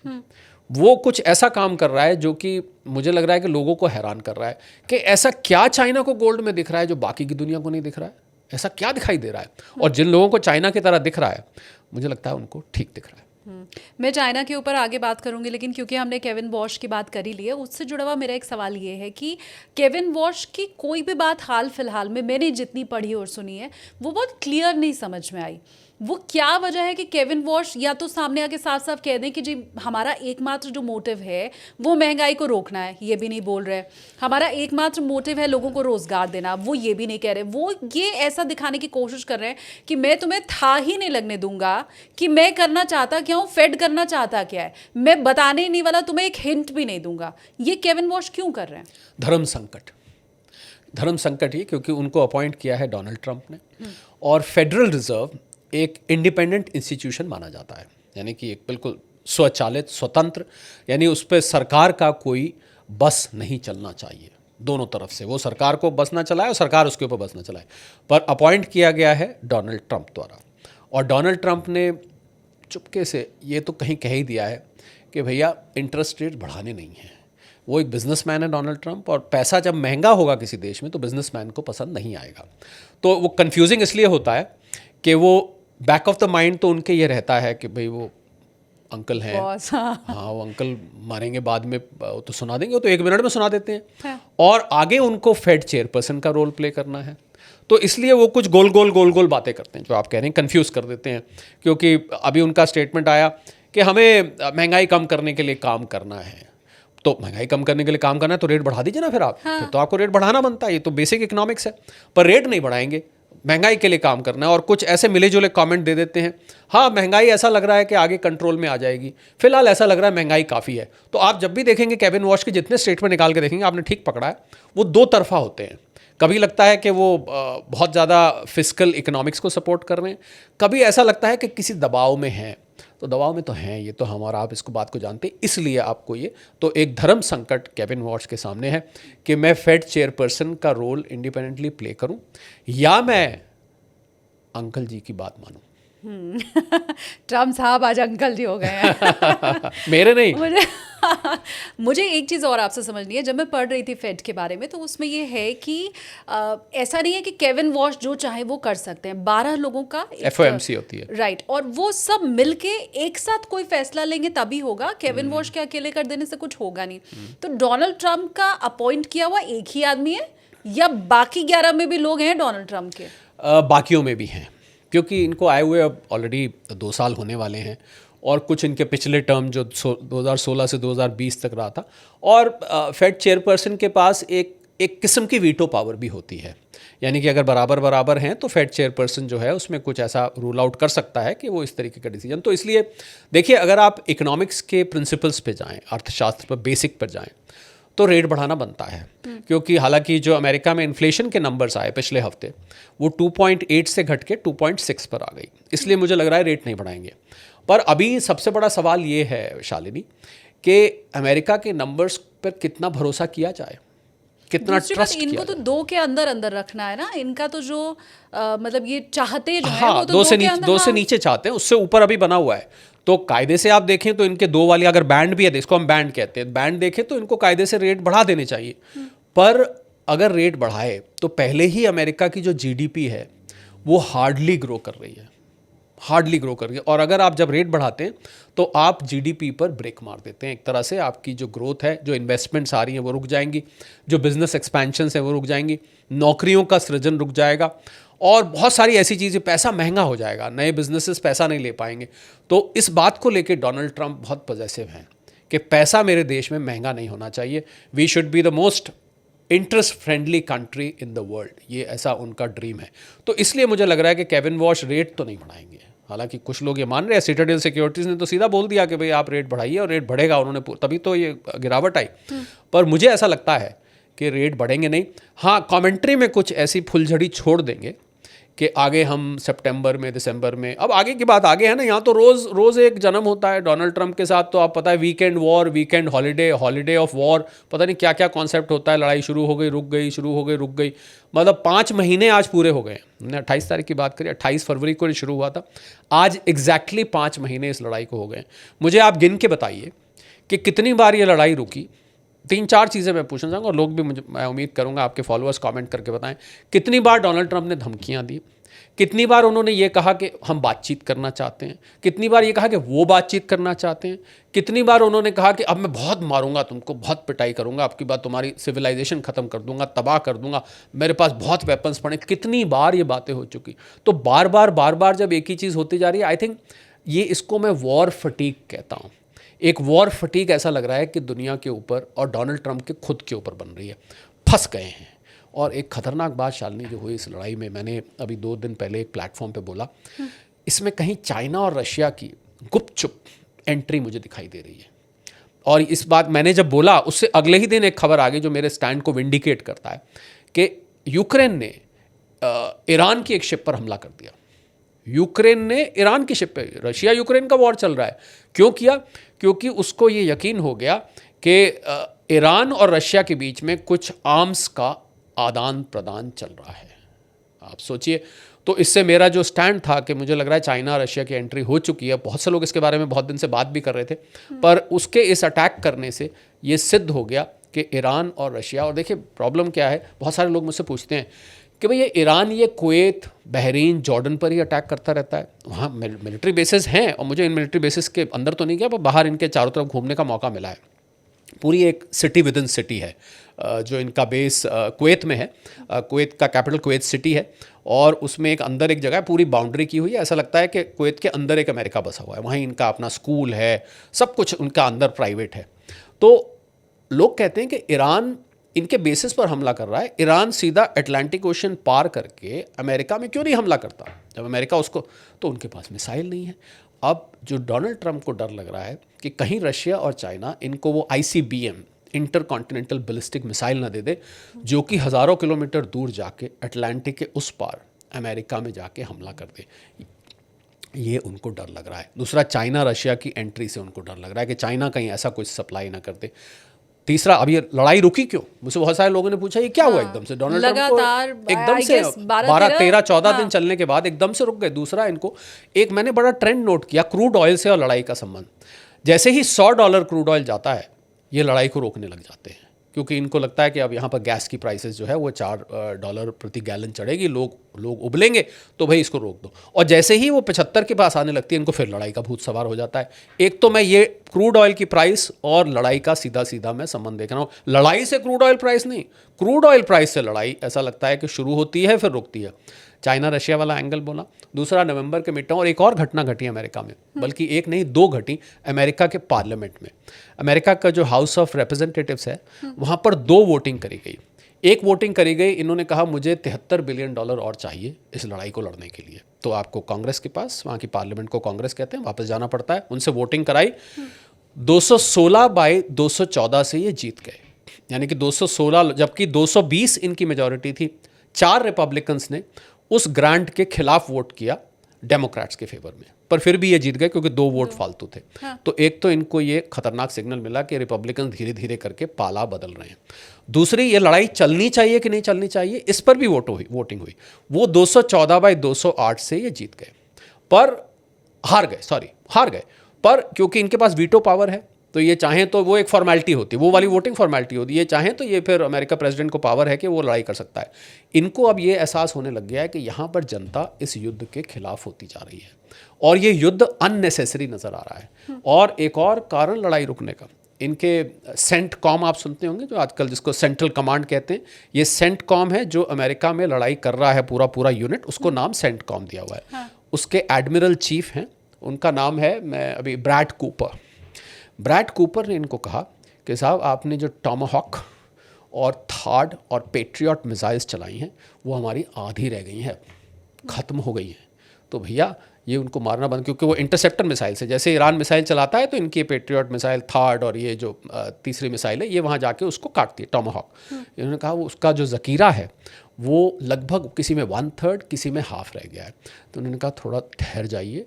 वो कुछ ऐसा काम कर रहा है जो कि मुझे लग रहा है कि लोगों को हैरान कर रहा है कि ऐसा क्या चाइना को गोल्ड में दिख रहा है जो बाकी की दुनिया को नहीं दिख रहा है। ऐसा क्या दिखाई दे रहा है? और जिन लोगों को चाइना की तरह दिख रहा है, मुझे लगता है उनको ठीक दिख रहा है। मैं चाइना के ऊपर आगे बात करूंगी, लेकिन क्योंकि हमने केविन वॉश की बात करी ली है, उससे जुड़ा हुआ मेरा एक सवाल ये है कि केविन वॉश की कोई भी बात हाल फिलहाल में मैंने जितनी पढ़ी और सुनी है वो बहुत क्लियर नहीं समझ में आई। वो क्या वजह है कि केविन वॉश या तो सामने आके साफ साफ कह दें कि जी हमारा एकमात्र जो मोटिव है वो महंगाई को रोकना है, ये भी नहीं बोल रहे। हमारा एकमात्र मोटिव है लोगों को रोजगार देना, वो ये भी नहीं कह रहे। वो ये ऐसा दिखाने की कोशिश कर रहे हैं कि मैं तुम्हें था ही नहीं लगने दूंगा कि मैं करना चाहता क्या हूँ, फेड करना चाहता क्या है, मैं बताने ही नहीं वाला, तुम्हें एक हिंट भी नहीं दूंगा। ये केविन वॉश क्यों कर रहे हैं? धर्म संकट ही, क्योंकि उनको अपॉइंट किया है डोनाल्ड ट्रंप ने। और फेडरल रिजर्व एक इंडिपेंडेंट इंस्टीट्यूशन माना जाता है, यानी कि एक बिल्कुल स्वचालित, स्वतंत्र, यानी उस पर सरकार का कोई बस नहीं चलना चाहिए। दोनों तरफ से वो सरकार को बस ना चलाए और सरकार उसके ऊपर बस ना चलाए। पर अपॉइंट किया गया है डोनाल्ड ट्रंप द्वारा। और डोनाल्ड ट्रंप ने चुपके से ये तो कहीं कह ही दिया है कि भैया इंटरेस्ट रेट बढ़ाने नहीं है। वो एक बिजनेसमैन है डोनाल्ड ट्रंप, और पैसा जब महंगा होगा किसी देश में तो बिजनेसमैन को पसंद नहीं आएगा। तो वो कंफ्यूजिंग इसलिए होता है कि वो बैक ऑफ द माइंड तो उनके ये रहता है कि भाई वो अंकल हैं, हाँ वो अंकल मारेंगे बाद में, वो तो सुना देंगे, वो तो 1 मिनट में सुना देते हैं। हाँ। और आगे उनको फेड चेयरपर्सन का रोल प्ले करना है, तो इसलिए वो कुछ गोल गोल बातें करते हैं जो आप कह रहे हैं, कंफ्यूज कर देते हैं। क्योंकि अभी उनका स्टेटमेंट आया कि हमें महंगाई कम करने के लिए काम करना है। तो महंगाई कम करने के लिए काम करना है तो रेट बढ़ा दीजिए ना फिर आप। हाँ। फिर तो आपको रेट बढ़ाना बनता है, ये तो बेसिक इकोनॉमिक्स है। पर रेट नहीं बढ़ाएंगे, महंगाई के लिए काम करना है। और कुछ ऐसे मिले जुले कमेंट दे देते हैं, हाँ महंगाई ऐसा लग रहा है कि आगे कंट्रोल में आ जाएगी, फिलहाल ऐसा लग रहा है महंगाई काफ़ी है। तो आप जब भी देखेंगे केविन वॉश के जितने स्टेटमेंट निकाल के देखेंगे, आपने ठीक पकड़ा है, वो 2 तरफा होते हैं। कभी लगता है कि वो बहुत ज़्यादा फिस्कल इकोनॉमिक्स को सपोर्ट कर रहे हैं, कभी ऐसा लगता है कि किसी दबाव में हैं। तो दबाव में तो हैं, ये तो हमारा आप इसको बात को जानते हैं, इसलिए आपको ये तो एक धर्म संकट केविन वॉश के सामने है कि मैं फेड चेयरपर्सन का रोल इंडिपेंडेंटली प्ले करूं या मैं अंकल जी की बात मानूं। ट्रम्प साहब आज अंकल जी हो गए हैं। मेरे नहीं। मुझे मुझे एक चीज़ और आपसे समझनी है। जब मैं पढ़ रही थी फेड के बारे में, तो उसमें ये है कि ऐसा नहीं है कि केविन वॉश जो चाहे वो कर सकते हैं। 12 लोगों का FOMC होती है, राइट, और वो सब मिलके एक साथ कोई फैसला लेंगे तभी होगा। केविन वॉश के अकेले कर देने से कुछ होगा नहीं। तो डोनाल्ड ट्रम्प का अपॉइंट किया हुआ एक ही आदमी है या बाकी 11 में भी लोग हैं डोनाल्ड ट्रम्प के? बाकियों में भी हैं, क्योंकि इनको आए हुए अब ऑलरेडी 2 साल होने वाले हैं, और कुछ इनके पिछले टर्म जो 2016 से 2020 तक रहा था। और फेड चेयरपर्सन के पास एक किस्म की वीटो पावर भी होती है, यानी कि अगर बराबर बराबर हैं तो फेड चेयरपर्सन जो है उसमें कुछ ऐसा रूल आउट कर सकता है कि वो इस तरीके का डिसीजन। तो इसलिए देखिए, अगर आप इकोनॉमिक्स के प्रिंसिपल्स पे जाएं, अर्थशास्त्र पर बेसिक पर जाएं, तो रेट बढ़ाना बनता है। क्योंकि हालांकि जो अमेरिका में इन्फ्लेशन के नंबर्स आए पिछले हफ्ते, वो 2.8 से घट के 2.6 पर आ गई, इसलिए मुझे लग रहा है रेट नहीं बढ़ाएंगे। पर अभी सबसे बड़ा सवाल ये है शालिनी, कि अमेरिका के नंबर्स पर कितना भरोसा किया जाए, कितना ट्रस्ट किया इनको तो जाए। 2 के अंदर अंदर रखना है ना। इनका तो जो मतलब ये चाहते जो है हाँ, वो तो 2 से के नीचे, अंदर, 2 से नीचे चाहते हैं, उससे ऊपर अभी बना हुआ है। तो कायदे से आप देखें तो इनके 2 वाली अगर बैंड भी है, इसको हम बैंड कहते हैं, बैंड देखें तो इनको कायदे से रेट बढ़ा देने चाहिए। पर अगर रेट बढ़ाए तो पहले ही अमेरिका की जो GDP है वो हार्डली ग्रो कर रही है, हार्डली ग्रो कर रही है। और अगर आप जब रेट बढ़ाते हैं तो आप GDP पर ब्रेक मार देते हैं। एक तरह से आपकी जो ग्रोथ है, जो इन्वेस्टमेंट्स आ रही हैं वो रुक जाएंगी, जो बिजनेस एक्सपेंशंस हैं वो रुक जाएंगी, नौकरियों का सृजन रुक जाएगा, और बहुत सारी ऐसी चीज़ें, पैसा महंगा हो जाएगा, नए बिजनेसेस पैसा नहीं ले पाएंगे। तो इस बात को लेकर डोनाल्ड ट्रंप बहुत पॉजिटिव हैं कि पैसा मेरे देश में महंगा नहीं होना चाहिए, we should be the most interest friendly country in the world, ये ऐसा उनका ड्रीम है। तो इसलिए मुझे लग रहा है कि केविन वॉश रेट तो नहीं बढ़ाएंगे। हालांकि कुछ लोग ये मान रहे हैं, सिटाडेल सिक्योरिटीज़ ने तो सीधा बोल दिया कि भाई आप रेट बढ़ाइए, और रेट बढ़ेगा, उन्होंने तभी तो ये गिरावट आई। पर मुझे ऐसा लगता है कि रेट बढ़ेंगे नहीं। हाँ, कमेंट्री में कुछ ऐसी फुलझड़ी छोड़ देंगे कि आगे हम सितंबर में, दिसंबर में, अब आगे की बात आगे है ना, यहाँ तो रोज़ एक जन्म होता है डोनाल्ड ट्रंप के साथ। तो आप पता है, weekend war, weekend holiday, holiday of war, पता नहीं क्या क्या कॉन्सेप्ट होता है। लड़ाई शुरू हो गई, रुक गई, शुरू हो गई, रुक गई, मतलब 5 महीने आज पूरे हो गए। हमने 28 तारीख की बात करी, 28 फरवरी को शुरू हुआ था, आज एग्जैक्टली 5 महीने इस लड़ाई को हो गए। मुझे आप गिन के बताइए कि कितनी बार ये लड़ाई रुकी। 3-4 चीज़ें मैं पूछना चाहूँगा, और लोग भी, मैं उम्मीद करूँगा आपके फॉलोअर्स कमेंट करके बताएं, कितनी बार डोनाल्ड ट्रंप ने धमकियाँ दी, कितनी बार उन्होंने ये कहा कि हम बातचीत करना चाहते हैं, कितनी बार ये कहा कि वो बातचीत करना चाहते हैं, कितनी बार उन्होंने कहा कि अब मैं बहुत मारूंगा तुमको, बहुत पिटाई करूंगा, आपकी बात, तुम्हारी सिविलाइजेशन ख़त्म कर दूंगा, तबाह कर दूंगा, मेरे पास बहुत वेपन्स पड़े। कितनी बार ये बातें हो चुकी। तो बार बार जब एक ही चीज़ होती जा रही है, आई थिंक ये, इसको मैं वॉर फटीक कहता हूँ। एक वॉर फटीक ऐसा लग रहा है कि दुनिया के ऊपर और डोनाल्ड ट्रंप के खुद के ऊपर बन रही है, फंस गए हैं। और एक खतरनाक बात शालिनी जो हुई इस लड़ाई में, मैंने अभी 2 दिन पहले एक प्लेटफॉर्म पे बोला, इसमें कहीं चाइना और रशिया की गुपचुप एंट्री मुझे दिखाई दे रही है। और इस बात मैंने जब बोला, उससे अगले ही दिन एक खबर आ गई जो मेरे स्टैंड को विंडिकेट करता है कि यूक्रेन ने ईरान की एक शिप पर हमला कर दिया। यूक्रेन ने ईरान की शिप पे, रशिया यूक्रेन का वॉर चल रहा है, क्यों किया? क्योंकि उसको ये यकीन हो गया कि ईरान और रशिया के बीच में कुछ आर्म्स का आदान प्रदान चल रहा है। आप सोचिए। तो इससे मेरा जो स्टैंड था कि मुझे लग रहा है चाइना रशिया की एंट्री हो चुकी है, बहुत से लोग इसके बारे में बहुत दिन से बात भी कर रहे थे, पर उसके इस अटैक करने से ये सिद्ध हो गया कि ईरान और रशिया, और देखिए प्रॉब्लम क्या है, बहुत सारे लोग मुझसे पूछते हैं कि भाई ये ईरान, ये कुवैत, बहरीन, जॉर्डन पर ही अटैक करता रहता है, वहाँ मिलिट्री बेसिस हैं, और मुझे इन मिलिट्री बेसिस के अंदर तो नहीं गया, पर बाहर इनके चारों तरफ घूमने का मौका मिला है। पूरी एक सिटी विद इन सिटी है जो इनका बेस कुवैत में है, कुवैत का कैपिटल कुवैत सिटी है, और उसमें एक अंदर एक जगह पूरी बाउंड्री की हुई है, ऐसा लगता है कि कुवैत के अंदर एक अमेरिका बसा हुआ है, वहीं इनका अपना स्कूल है, सब कुछ उनका अंदर प्राइवेट है। तो लोग कहते हैं कि ईरान इनके बेसिस पर हमला कर रहा है। ईरान सीधा अटलांटिक ओशन पार करके अमेरिका में क्यों नहीं हमला करता? जब अमेरिका उसको, तो उनके पास मिसाइल नहीं है। अब जो डोनाल्ड ट्रंप को डर लग रहा है कि कहीं रशिया और चाइना इनको वो ICBM, inter continental ballistic missile ना दे दे, जो कि हज़ारों किलोमीटर दूर जाके अटलांटिक के उस पार अमेरिका में जाके हमला कर दे, ये उनको डर लग रहा है। दूसरा, चाइना रशिया की एंट्री से उनको डर लग रहा है कि चाइना कहीं ऐसा कुछ सप्लाई ना कर दे। तीसरा, अब ये लड़ाई रुकी क्यों? मुझसे बहुत सारे लोगों ने पूछा ये क्या हुआ एकदम से, डोनाल्ड ट्रम्प लगातार को एकदम से 12-13-14 दिन चलने के बाद एकदम से रुक गए। दूसरा, इनको एक मैंने बड़ा ट्रेंड नोट किया क्रूड ऑयल से और लड़ाई का संबंध। जैसे ही $100 क्रूड ऑयल जाता है, ये लड़ाई को रोकने लग जाते हैं, क्योंकि इनको लगता है कि अब यहाँ पर गैस की प्राइसेस जो है वो $4 प्रति गैलन चढ़ेगी, लोग उबलेंगे, तो भाई इसको रोक दो। और जैसे ही वो 75 के पास आने लगती है, इनको फिर लड़ाई का भूत सवार हो जाता है। एक तो मैं ये क्रूड ऑयल की प्राइस और लड़ाई का सीधा सीधा मैं संबंध देख रहा हूँ। लड़ाई से क्रूड ऑयल प्राइस नहीं, क्रूड ऑयल प्राइस से लड़ाई ऐसा लगता है कि शुरू होती है फिर रुकती है। चाइना रशिया वाला एंगल बोला। दूसरा, नवंबर के मिड टर्म, और एक और घटना घटी अमेरिका में, बल्कि एक नहीं दो घटी अमेरिका के पार्लियामेंट में। अमेरिका का जो हाउस ऑफ रिप्रेजेंटेटिव्स है, वहाँ पर 2 वोटिंग करी गई। एक वोटिंग करी गई, इन्होंने कहा मुझे $73 बिलियन और चाहिए इस लड़ाई को लड़ने के लिए। तो आपको कांग्रेस के पास, वहाँ की पार्लियामेंट को कांग्रेस कहते हैं, वापस जाना पड़ता है, उनसे वोटिंग कराई। 216 बाय 214 से ये जीत गए, यानी कि 216, जबकि 220 इनकी मेजॉरिटी थी। 4 रिपब्लिकन्स ने उस ग्रांट के खिलाफ वोट किया डेमोक्रेट्स के फेवर में, पर फिर भी ये जीत गए क्योंकि 2 वोट फालतू थे। हाँ। तो एक तो इनको ये खतरनाक सिग्नल मिला कि रिपब्लिकन धीरे धीरे करके पाला बदल रहे हैं। दूसरी, ये लड़ाई चलनी चाहिए कि नहीं चलनी चाहिए, इस पर भी वोटिंग हुई। वो 214 बाय 208 से ये जीत गए, पर हार गए। पर क्योंकि इनके पास वीटो पावर है, तो ये चाहें तो वो एक फॉर्मेलिटी होती है, वो वाली वोटिंग फॉर्मेलिटी होती है। ये चाहें तो ये फिर अमेरिका प्रेसिडेंट को पावर है कि वो लड़ाई कर सकता है। इनको अब ये एहसास होने लग गया है कि यहाँ पर जनता इस युद्ध के खिलाफ होती जा रही है और ये युद्ध अननेसेसरी नज़र आ रहा है। और एक और कारण लड़ाई रुकने का, इनके सेंटकॉम आप सुनते होंगे, जो आजकल जिसको सेंट्रल कमांड कहते हैं, ये सेंटकॉम है जो अमेरिका में लड़ाई कर रहा है, पूरा यूनिट, उसको नाम सेंटकॉम दिया हुआ है। हाँ। उसके एडमिरल चीफ हैं, उनका नाम है ब्रैड कूपर ने इनको कहा कि साहब आपने जो टॉमाहॉक और थार्ड और पेट्रियट मिसाइल्स चलाई हैं वो हमारी आधी रह गई हैं, ख़त्म हो गई हैं, तो भैया ये उनको मारना बंद, क्योंकि वो इंटरसेप्टर मिसाइल से, जैसे ईरान मिसाइल चलाता है तो इनकी पेट्रियट मिसाइल, थार्ड और ये जो तीसरी मिसाइल है, ये वहाँ जाके उसको काटती है, टॉमाहॉक। इन्होंने कहा वो उसका जो ज़ख़ीरा है वो लगभग किसी में 1/3 किसी में हाफ रह गया है। तो उन्होंने कहा थोड़ा ठहर जाइए,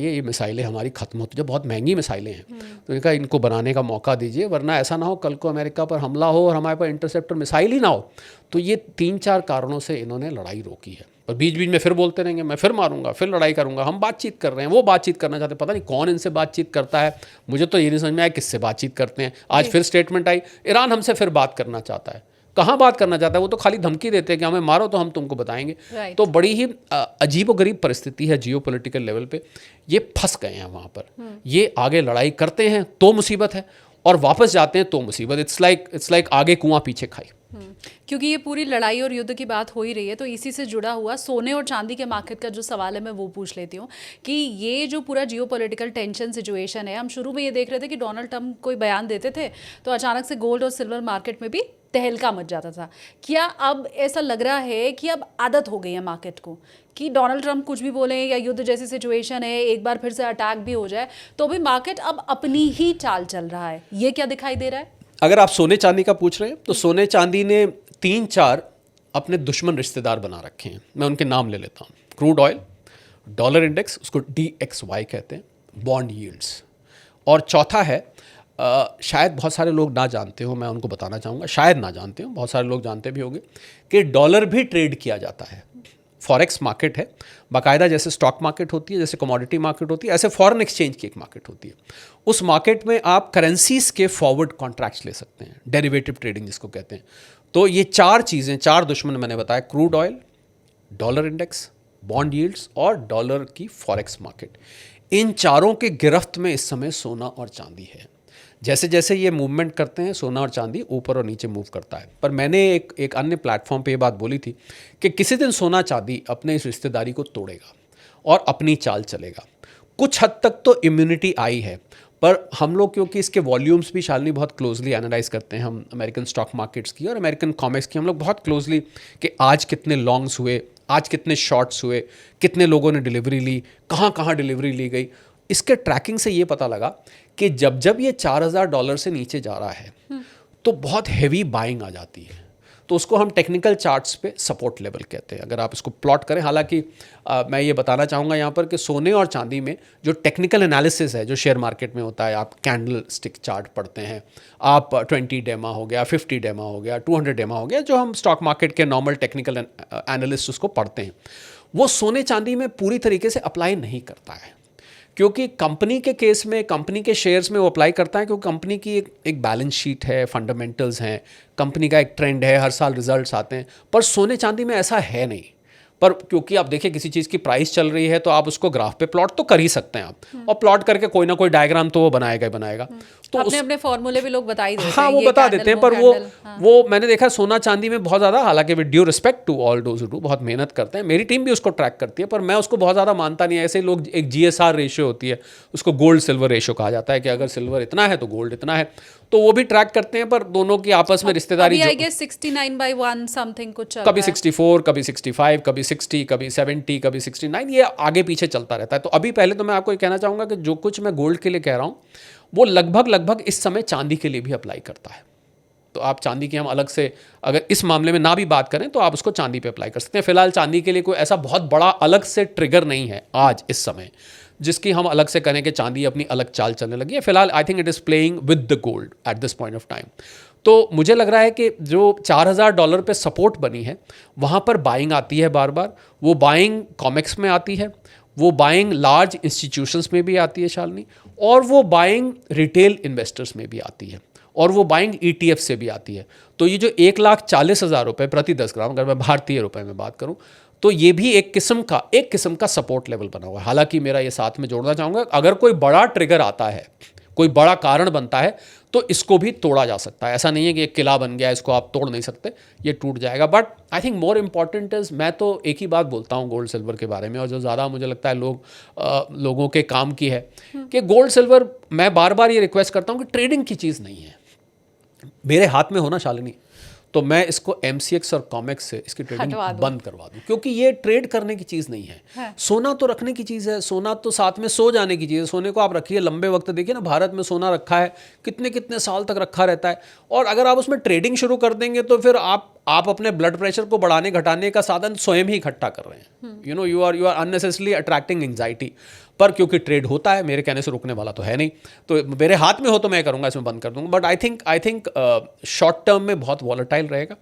ये मिसाइलें हमारी ख़त्म होती, जो बहुत महंगी मिसाइलें हैं। तो उन्होंने कहा इनको बनाने का मौका दीजिए, वरना ऐसा ना हो कल को अमेरिका पर हमला हो और हमारे पास इंटरसेप्टर मिसाइल ही ना हो। तो ये 3-4 कारणों से इन्होंने लड़ाई रोकी है। और बीच में फिर बोलते रहेंगे मैं फिर मारूंगा, फिर लड़ाई करूंगा, हम बातचीत कर रहे हैं, वो बातचीत करना चाहते हैं, पता नहीं कौन इनसे बातचीत करता है, मुझे तो ये नहीं समझ में आया किससे बातचीत करते हैं। आज फिर स्टेटमेंट आई, ईरान हमसे फिर बात करना चाहता है। कहाँ बात करना चाहता है, वो तो खाली धमकी देते हैं कि हमें मारो तो हम तुमको बताएंगे। तो बड़ी ही अजीबोगरीब परिस्थिति है जियोपॉलिटिकल लेवल पे, ये फंस गए हैं वहाँ पर। ये आगे लड़ाई करते हैं तो मुसीबत है और वापस जाते हैं तो मुसीबत। इट्स लाइक आगे कुआं पीछे खाई। क्योंकि ये पूरी लड़ाई और युद्ध की बात हो ही रही है, तो इसी से जुड़ा हुआ सोने और चांदी के मार्केट का जो सवाल है मैं वो पूछ लेती हूँ कि ये जो पूरा जियोपॉलिटिकल टेंशन सिचुएशन है, हम शुरू में ये देख रहे थे कि डोनाल्ड ट्रम्प कोई बयान देते थे तो अचानक से गोल्ड और सिल्वर मार्केट में भी तहलका मच जाता था। क्या अब ऐसा लग रहा है कि अब आदत हो गई है मार्केट को कि डोनाल्ड ट्रम्प कुछ भी बोलें या युद्ध जैसी सिचुएशन है, एक बार फिर से अटैक भी हो जाए तो भी मार्केट अब अपनी ही चाल चल रहा है? ये क्या दिखाई दे रहा है? अगर आप सोने चांदी का पूछ रहे हैं तो सोने चांदी ने 3-4 अपने दुश्मन रिश्तेदार बना रखे हैं। मैं उनके नाम ले लेता हूँ। क्रूड ऑयल, डॉलर इंडेक्स, उसको DXY कहते हैं, बॉन्ड यील्ड्स, और चौथा है शायद बहुत सारे लोग ना जानते हो, मैं उनको बताना चाहूँगा, शायद ना जानते हो, बहुत सारे लोग जानते भी होंगे कि डॉलर भी ट्रेड किया जाता है। फॉरेक्स मार्केट है बाकायदा, जैसे स्टॉक मार्केट होती है, जैसे कमोडिटी मार्केट होती है, ऐसे फॉरेन एक्सचेंज की एक मार्केट होती है। उस मार्केट में आप करेंसीज के फॉरवर्ड कॉन्ट्रैक्ट्स ले सकते हैं, डेरिवेटिव ट्रेडिंग जिसको कहते हैं। तो ये 4 चीज़ें, 4 दुश्मन मैंने बताया, crude oil, dollar index, bond yields और डॉलर की फॉरेक्स मार्केट, इन चारों के गिरफ्त में इस समय सोना और चांदी है। जैसे जैसे ये मूवमेंट करते हैं, सोना और चांदी ऊपर और नीचे मूव करता है। पर मैंने एक अन्य प्लेटफॉर्म पे ये बात बोली थी कि किसी दिन सोना चांदी अपने इस रिश्तेदारी को तोड़ेगा और अपनी चाल चलेगा। कुछ हद तक तो इम्यूनिटी आई है, पर हम लोग क्योंकि इसके वॉल्यूम्स भी शालिनी बहुत क्लोजली एनालाइज करते हैं, हम अमेरिकन स्टॉक मार्केट्स की और अमेरिकन कॉमिक्स की हम लोग बहुत क्लोजली, कि आज कितने लॉन्ग्स हुए, आज कितने शॉर्ट्स हुए, कितने लोगों ने डिलीवरी ली, कहाँ कहाँ डिलीवरी ली गई। इसके ट्रैकिंग से ये पता लगा कि जब जब ये $4000 से नीचे जा रहा है तो बहुत हैवी बाइंग आ जाती है। तो उसको हम टेक्निकल चार्ट्स पे सपोर्ट लेवल कहते हैं। अगर आप इसको प्लॉट करें, हालांकि मैं ये बताना चाहूँगा यहाँ पर कि सोने और चांदी में जो टेक्निकल एनालिसिस है जो शेयर मार्केट में होता है, आप कैंडल स्टिक चार्ट पढ़ते हैं, आप 20 डेमा हो गया, 50 डेमा हो गया, 200 डेमा हो गया, जो हम स्टॉक मार्केट के नॉर्मल टेक्निकल एनालिस्ट उसको पढ़ते हैं, वो सोने चांदी में पूरी तरीके से अप्लाई नहीं करता है। क्योंकि कंपनी के केस में, कंपनी के शेयर्स में वो अप्लाई करता है, क्योंकि कंपनी की एक बैलेंस शीट है, फंडामेंटल्स हैं, कंपनी का एक ट्रेंड है, हर साल रिजल्ट्स आते हैं। पर सोने चांदी में ऐसा है नहीं। पर क्योंकि आप देखिए किसी चीज़ की प्राइस चल रही है तो आप उसको ग्राफ पे प्लॉट तो कर ही सकते हैं आप, और प्लॉट करके कोई ना कोई डायग्राम तो वो बनाएगा ही बनाएगा। तो अपने फॉर्मूले भी लोग बता ही देते हैं, हाँ, वो ये बता कैंडल, देते हैं, वो पर कैंडल, हाँ। वो मैंने देखा सोना चांदी में बहुत ज़्यादा, हालांकि with due respect to all those who do, बहुत मेहनत करते हैं, मेरी टीम भी उसको ट्रैक करती है, पर मैं उसको बहुत ज़्यादा मानता नहीं है। ऐसे लोग, एक GSR रेशियो होती है, उसको गोल्ड सिल्वर रेशियो कहा जाता है, कि अगर सिल्वर इतना है तो गोल्ड इतना है, तो वो भी ट्रैक करते हैं, पर दोनों की आपस में रिश्तेदारी आई गेस 69/1 समथिंग कुछ चल कभी रहा है। 64, कभी 65, कभी 60, कभी 70, कभी 69, ये आगे पीछे चलता रहता है। तो अभी पहले तो मैं आपको ये कहना चाहूँगा कि जो कुछ मैं गोल्ड के लिए कह रहा हूँ वो लगभग इस समय चांदी के लिए भी अप्लाई करता है। तो आप चांदी की हम अलग से अगर इस मामले में ना भी बात करें तो आप उसको चांदी पे अप्लाई कर सकते हैं। फिलहाल चांदी के लिए कोई ऐसा बहुत बड़ा अलग से ट्रिगर नहीं है आज इस समय जिसकी हम अलग से करें कि चांदी अपनी अलग चाल चलने लगी है। फिलहाल आई think it is playing with the gold at this point of time. तो मुझे लग रहा है कि जो $4000 पे सपोर्ट बनी है वहाँ पर बाइंग आती है बार बार। वो बाइंग कॉमेक्स में आती है, वो बाइंग लार्ज इंस्टीट्यूशंस में भी आती है शालिनी, और वो बाइंग रिटेल इन्वेस्टर्स में भी आती है, और वो बाइंग ETF से भी आती है। तो ये जो 1,40,000 रुपये प्रति 10 ग्राम, अगर मैं भारतीय रुपए में बात करूं, तो ये भी एक किस्म का सपोर्ट लेवल बना हुआ है। हालांकि मेरा ये साथ में जोड़ना चाहूँगा, अगर कोई बड़ा ट्रिगर आता है, कोई बड़ा कारण बनता है, तो इसको भी तोड़ा जा सकता है। ऐसा नहीं है कि एक किला बन गया, इसको आप तोड़ नहीं सकते, ये टूट जाएगा। But I think more important is, मैं तो एक ही बात बोलता हूँ गोल्ड सिल्वर के बारे में, और जो ज़्यादा मुझे लगता है लोगों के काम की है, कि गोल्ड सिल्वर, मैं बार बार ये रिक्वेस्ट करता हूँ कि ट्रेडिंग की चीज़ नहीं है। मेरे हाथ में होना शालिनी, तो मैं इसको MCX और कॉमेक्स से इसकी ट्रेडिंग बंद करवा दूं, क्योंकि ये ट्रेड करने की चीज़ नहीं है। सोना तो रखने की चीज़ है, सोना तो साथ में सो जाने की चीज़ है। सोने को आप रखिए लंबे वक्त, देखिए ना भारत में सोना रखा है, कितने कितने साल तक रखा रहता है। और अगर आप उसमें ट्रेडिंग शुरू कर देंगे तो फिर आप अपने ब्लड प्रेशर को बढ़ाने घटाने का साधन स्वयं ही इकट्ठा कर रहे हैं। You are unnecessarily attracting anxiety. पर क्योंकि ट्रेड होता है, मेरे कहने से रुकने वाला तो है नहीं, तो मेरे हाथ में हो तो मैं करूँगा, इसमें बंद कर दूँगा। But I think short term में बहुत वॉलेटाइल रहेगा,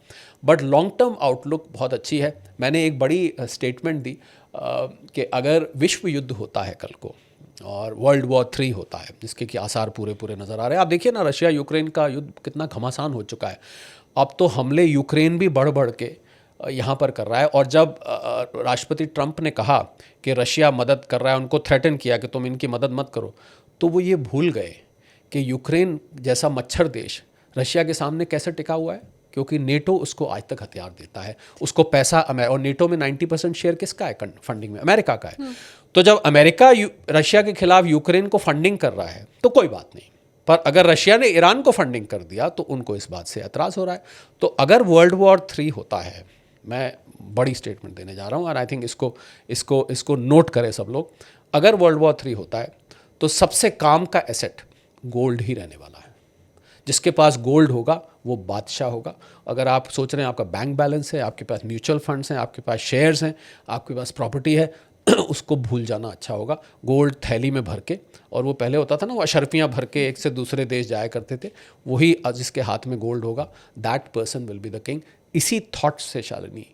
बट लॉन्ग टर्म आउटलुक बहुत अच्छी है। मैंने एक बड़ी स्टेटमेंट दी कि अगर विश्व युद्ध होता है कल को और World War III होता है, जिसके कि आसार पूरे नज़र आ रहे हैं। आप देखिए ना, रशिया यूक्रेन का युद्ध कितना घमासान हो चुका है। अब तो हमले यूक्रेन भी बढ़ के यहाँ पर कर रहा है। और जब राष्ट्रपति ट्रंप ने कहा कि रशिया मदद कर रहा है, उनको थ्रेटन किया कि तुम इनकी मदद मत करो, तो वो ये भूल गए कि यूक्रेन जैसा मच्छर देश रशिया के सामने कैसे टिका हुआ है, क्योंकि नेटो उसको आज तक हथियार देता है, उसको पैसा। और नेटो में 90% शेयर किसका है फंडिंग में? अमेरिका का है। तो जब अमेरिका रशिया के खिलाफ यूक्रेन को फंडिंग कर रहा है तो कोई बात नहीं, पर अगर रशिया ने ईरान को फंडिंग कर दिया तो उनको इस बात से एतराज़ हो रहा है। तो अगर World War III होता है, मैं बड़ी स्टेटमेंट देने जा रहा हूँ, और आई थिंक इसको नोट करें सब लोग, अगर World War III होता है तो सबसे काम का एसेट गोल्ड ही रहने वाला है। जिसके पास गोल्ड होगा वो बादशाह होगा। अगर आप सोच रहे हैं आपका बैंक बैलेंस है, आपके पास म्यूचुअल फंड्स हैं, आपके पास शेयर्स हैं, आपके पास प्रॉपर्टी है, उसको भूल जाना अच्छा होगा। गोल्ड थैली में भर के, और वो पहले होता था ना, वो अशर्फियाँ भर के एक से दूसरे देश जाया करते थे, वही जिसके हाथ में गोल्ड होगा, that person will be the king. इसी थॉट से शालिनी,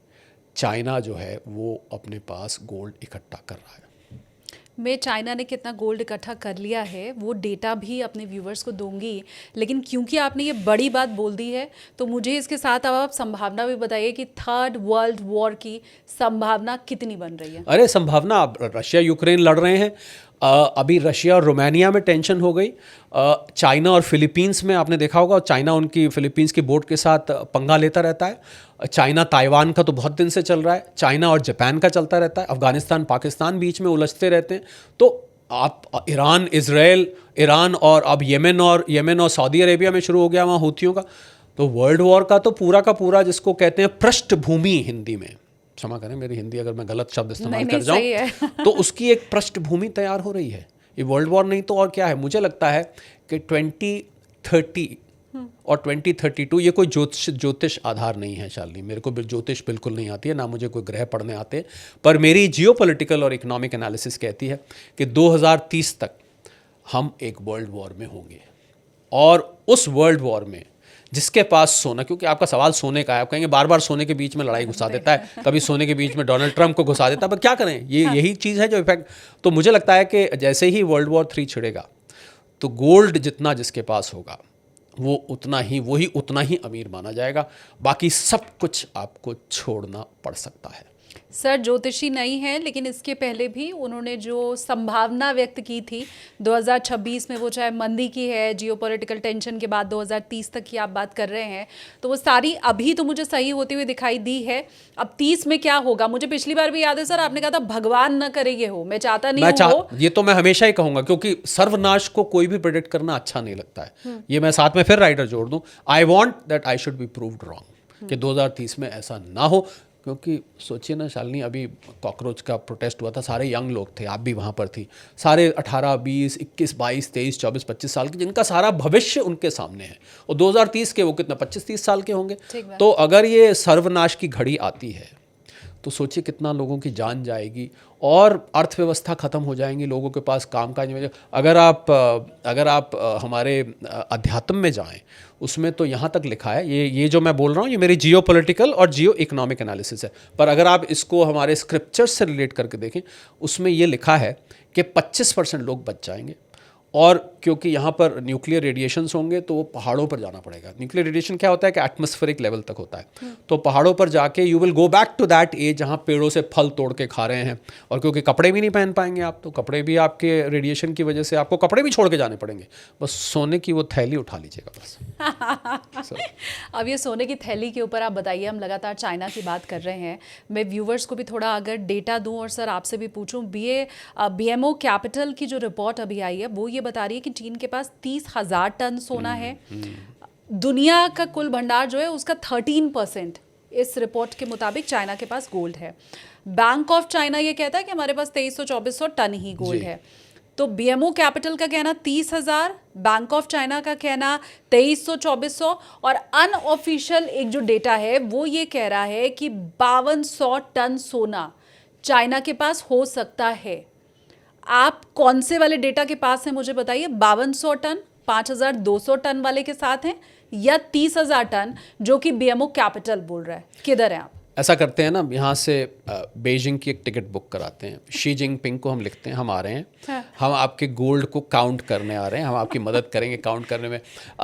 चाइना जो है वो अपने पास गोल्ड इकट्ठा कर रहा है। मैं चाइना ने कितना गोल्ड इकट्ठा कर लिया है वो डेटा भी अपने व्यूवर्स को दूंगी, लेकिन क्योंकि आपने ये बड़ी बात बोल दी है तो मुझे इसके साथ अब आप संभावना भी बताइए कि थर्ड वर्ल्ड वॉर की संभावना कितनी बन रही है? अरे संभावना, रशिया यूक्रेन लड़ रहे हैं, अभी रशिया और रोमानिया में टेंशन हो गई, चाइना और फिलीपींस में आपने देखा होगा, चाइना उनकी फिलीपींस की बोट के साथ पंगा लेता रहता है, चाइना ताइवान का तो बहुत दिन से चल रहा है, चाइना और जापान का चलता रहता है, अफगानिस्तान पाकिस्तान बीच में उलझते रहते हैं। तो आप ईरान, इजराइल, ईरान, और अब येमेन और सऊदी अरेबिया में शुरू हो गया वहाँ हूथियों का। तो वर्ल्ड वॉर का तो पूरा का पूरा, जिसको कहते हैं पृष्ठभूमि हिंदी में, क्षमा करें मेरी हिंदी अगर मैं गलत शब्द इस्तेमाल कर जाऊं, तो उसकी एक पृष्ठभूमि तैयार हो रही है। ये वर्ल्ड वॉर नहीं तो और क्या है। मुझे लगता है कि 2030 और 2032, ये कोई ज्योतिष आधार नहीं है शालिनी, मेरे को ज्योतिष बिल्कुल नहीं आती है, ना मुझे कोई ग्रह पढ़ने आते हैं, पर मेरी जियोपॉलिटिकल और इकोनॉमिक एनालिसिस कहती है कि 2030 तक हम एक वर्ल्ड वॉर में होंगे। और उस वर्ल्ड वॉर में जिसके पास सोना, क्योंकि आपका सवाल सोने का है, आप कहेंगे बार बार सोने के बीच में लड़ाई घुसा देता है, कभी सोने के बीच में डोनाल्ड ट्रंप को घुसा देता है, पर क्या करें, यही चीज़ है जो इफेक्ट। तो मुझे लगता है कि जैसे ही वर्ल्ड वॉर 3 छिड़ेगा तो गोल्ड जितना जिसके पास होगा वो उतना ही अमीर माना जाएगा, बाकी सब कुछ आपको छोड़ना पड़ सकता है। सर ज्योतिषी नहीं है, लेकिन इसके पहले भी उन्होंने जो संभावना व्यक्त की थी 2026 में, वो चाहे मंदी की है, जियोपॉलिटिकल टेंशन के बाद 2030 तक की आप बात कर रहे हैं, तो वो सारी अभी तो मुझे सही होती हुई दिखाई दी है। अब 30 में क्या होगा, मुझे पिछली बार भी याद है सर, आपने कहा था भगवान न करे ये हो, मैं चाहता नहीं हूँ ये तो मैं हमेशा ही कहूंगा, क्योंकि सर्वनाश को कोई भी प्रेडिक्ट करना अच्छा नहीं लगता है। ये मैं साथ में फिर राइटर जोड़ दूं, I want that I should be proved wrong, कि 2030 में ऐसा ना हो। क्योंकि सोचिए ना शालिनी, अभी कॉकरोच का प्रोटेस्ट हुआ था, सारे यंग लोग थे, आप भी वहाँ पर थी, सारे 18, 20, 21, 22, 23, 24, 25 साल के, जिनका सारा भविष्य उनके सामने है, और 2030 के वो कितना 25-30 साल के होंगे। तो अगर ये सर्वनाश की घड़ी आती है तो सोचिए कितना लोगों की जान जाएगी और अर्थव्यवस्था ख़त्म हो जाएंगी, लोगों के पास काम काज नहीं। अगर आप हमारे अध्यात्म में जाएं, उसमें तो यहाँ तक लिखा है, ये जो मैं बोल रहा हूँ ये मेरी जियोपॉलिटिकल और जियो इकोनॉमिक एनालिसिस है, पर अगर आप इसको हमारे स्क्रिप्चर्स से रिलेट करके देखें, उसमें ये लिखा है कि 25% लोग बच जाएंगे, और क्योंकि यहाँ पर न्यूक्लियर रेडिएशंस होंगे तो वो पहाड़ों पर जाना पड़ेगा। न्यूक्लियर रेडिएशन क्या होता है कि एटमॉस्फेरिक लेवल तक होता है, तो पहाड़ों पर जाके you will go back to that age जहाँ पेड़ों से फल तोड़ के खा रहे हैं, और क्योंकि कपड़े भी नहीं पहन पाएंगे आप, तो कपड़े भी आपके रेडिएशन की वजह से आपको कपड़े भी छोड़ के जाने पड़ेंगे, बस सोने की वो थैली उठा लीजिएगा बस। अब ये सोने की थैली के ऊपर आप बताइए, हम लगातार चाइना की बात कर रहे हैं, मैं व्यूवर्स को भी थोड़ा अगर डेटा दूं और सर आपसे भी पूछूं, BMO कैपिटल की जो रिपोर्ट अभी आई है वो ये बता रही है कि चीन के पास 30,000 टन सोना है, दुनिया का कुल भंडार जो है उसका 13% इस रिपोर्ट के मुताबिक चाइना के पास गोल्ड है। बैंक ऑफ चाइना ये कहता है कि हमारे पास 2300-2400 टन ही गोल्ड है। तो BMO कैपिटल का कहना 30,000, बैंक ऑफ चाइना का कहना 2300-2400, और अनऑफिशियल एक जो डेटा है वो ये कह रहा है कि 5200 टन सोना चाइना के पास हो सकता है। आप कौन से वाले डेटा के पास हैं मुझे बताइए, 5200 टन 5200 टन वाले के साथ हैं, या 30,000 टन जो कि BMO कैपिटल बोल रहा है, किधर हैं आप? ऐसा करते हैं ना, यहाँ से बेजिंग की एक टिकट बुक कराते हैं, शी जिनपिंग को हम लिखते हैं, हम आ रहे हैं, हाँ। हम आपके गोल्ड को काउंट करने आ रहे हैं, हम आपकी मदद करेंगे काउंट करने में।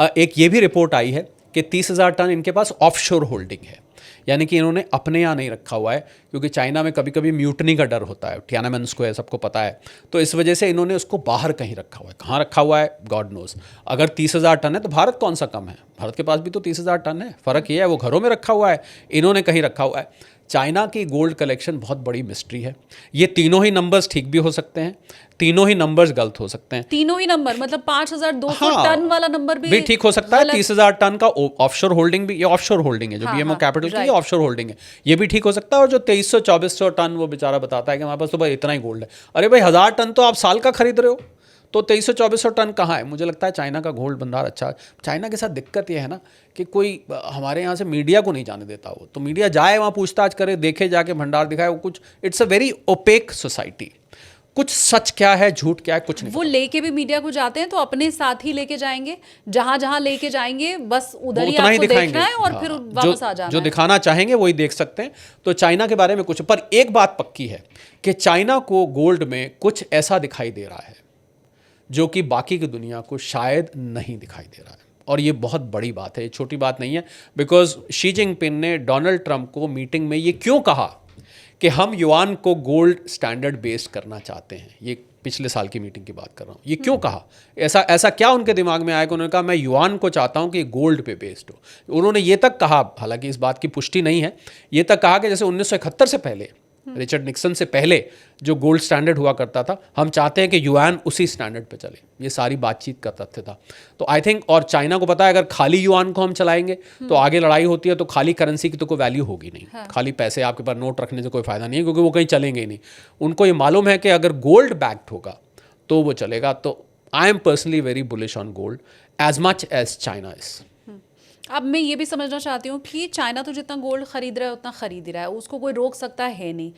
एक ये भी रिपोर्ट आई है कि 30,000 टन इनके पास ऑफशोर होल्डिंग है, यानी कि इन्होंने अपने यहाँ नहीं रखा हुआ है, क्योंकि चाइना में कभी कभी म्यूटनी का डर होता है, तियाननमेन स्क्वायर सबको पता है, तो इस वजह से इन्होंने उसको बाहर कहीं रखा हुआ है। कहाँ रखा हुआ है गॉड नोज। अगर 30,000 टन है तो भारत कौन सा कम है, भारत के पास भी तो 30,000 टन है, फ़र्क ये है वो घरों में रखा हुआ है, इन्होंने कहीं रखा हुआ है। चाइना की गोल्ड कलेक्शन बहुत बड़ी मिस्ट्री है, ये तीनों ही नंबर्स ठीक भी हो सकते हैं, तीनों ही नंबर्स गलत हो सकते हैं। तीनों ही नंबर मतलब 5,200 टन वाला नंबर भी ठीक हो सकता है, 30,000 टन का ऑफशोर होल्डिंग भी, ये ऑफशोर होल्डिंग है जो BMO कैपिटल की ऑफशोर होल्डिंग है, ये भी ठीक हो सकता है। और जो 2300-2400 टन वो बेचारा बताता है कि हमारे पास तो भाई इतना ही गोल्ड है, अरे भाई 1000 टन तो आप साल का खरीद रहे हो, तो 2300-2400 टन कहाँ है। मुझे लगता है चाइना का गोल्ड भंडार अच्छा है। चाइना के साथ दिक्कत ये है ना कि कोई हमारे यहाँ से मीडिया को नहीं जाने देता, वो तो मीडिया जाए वहाँ पूछताछ करे, देखे जाके भंडार दिखाए, वो कुछ it's a very opaque society, कुछ सच क्या है झूठ क्या है कुछ नहीं। वो लेके भी मीडिया को जाते हैं तो अपने साथ ही लेके जाएंगे, जहां जहां लेके जाएंगे बस उधर ही आपको देखना है और फिर वापस आ जाना जो दिखाना चाहेंगे वही देख सकते हैं। तो चाइना के बारे में कुछ, पर एक बात पक्की है कि चाइना को गोल्ड में कुछ ऐसा दिखाई दे रहा है जो कि बाकी की दुनिया को शायद नहीं दिखाई दे रहा है, और ये बहुत बड़ी बात है, ये छोटी बात नहीं है। बिकॉज शी जिनपिंग ने डोनाल्ड ट्रंप को मीटिंग में ये क्यों कहा कि हम युआन को गोल्ड स्टैंडर्ड बेस्ड करना चाहते हैं, ये पिछले साल की मीटिंग की बात कर रहा हूँ, ये क्यों कहा, ऐसा क्या उनके दिमाग में आया कि उन्होंने कहा मैं युआन को चाहता हूँ कि गोल्ड पे बेस्ड हो। उन्होंने ये तक कहा, हालांकि इस बात की पुष्टि नहीं है, ये तक कहा कि जैसे 1971 से पहले, रिचर्ड निक्सन से पहले जो गोल्ड स्टैंडर्ड हुआ करता था, हम चाहते हैं कि युआन उसी स्टैंडर्ड पे चले। ये सारी बातचीत का तथ्य था। तो आई थिंक, और चाइना को पता है अगर खाली युआन को हम चलाएंगे तो आगे लड़ाई होती है, तो खाली करेंसी की तो कोई वैल्यू होगी नहीं। हाँ। खाली पैसे आपके पास नोट रखने से कोई फायदा नहीं है, क्योंकि वो कहीं चलेंगे ही नहीं। उनको ये मालूम है कि अगर गोल्ड बैक्ड होगा तो वो चलेगा। तो I am personally very bullish on gold as much as China is. अब मैं ये भी समझना चाहती हूँ कि चाइना तो जितना गोल्ड खरीद रहा है उतना खरीद ही रहा है, उसको कोई रोक सकता है नहीं।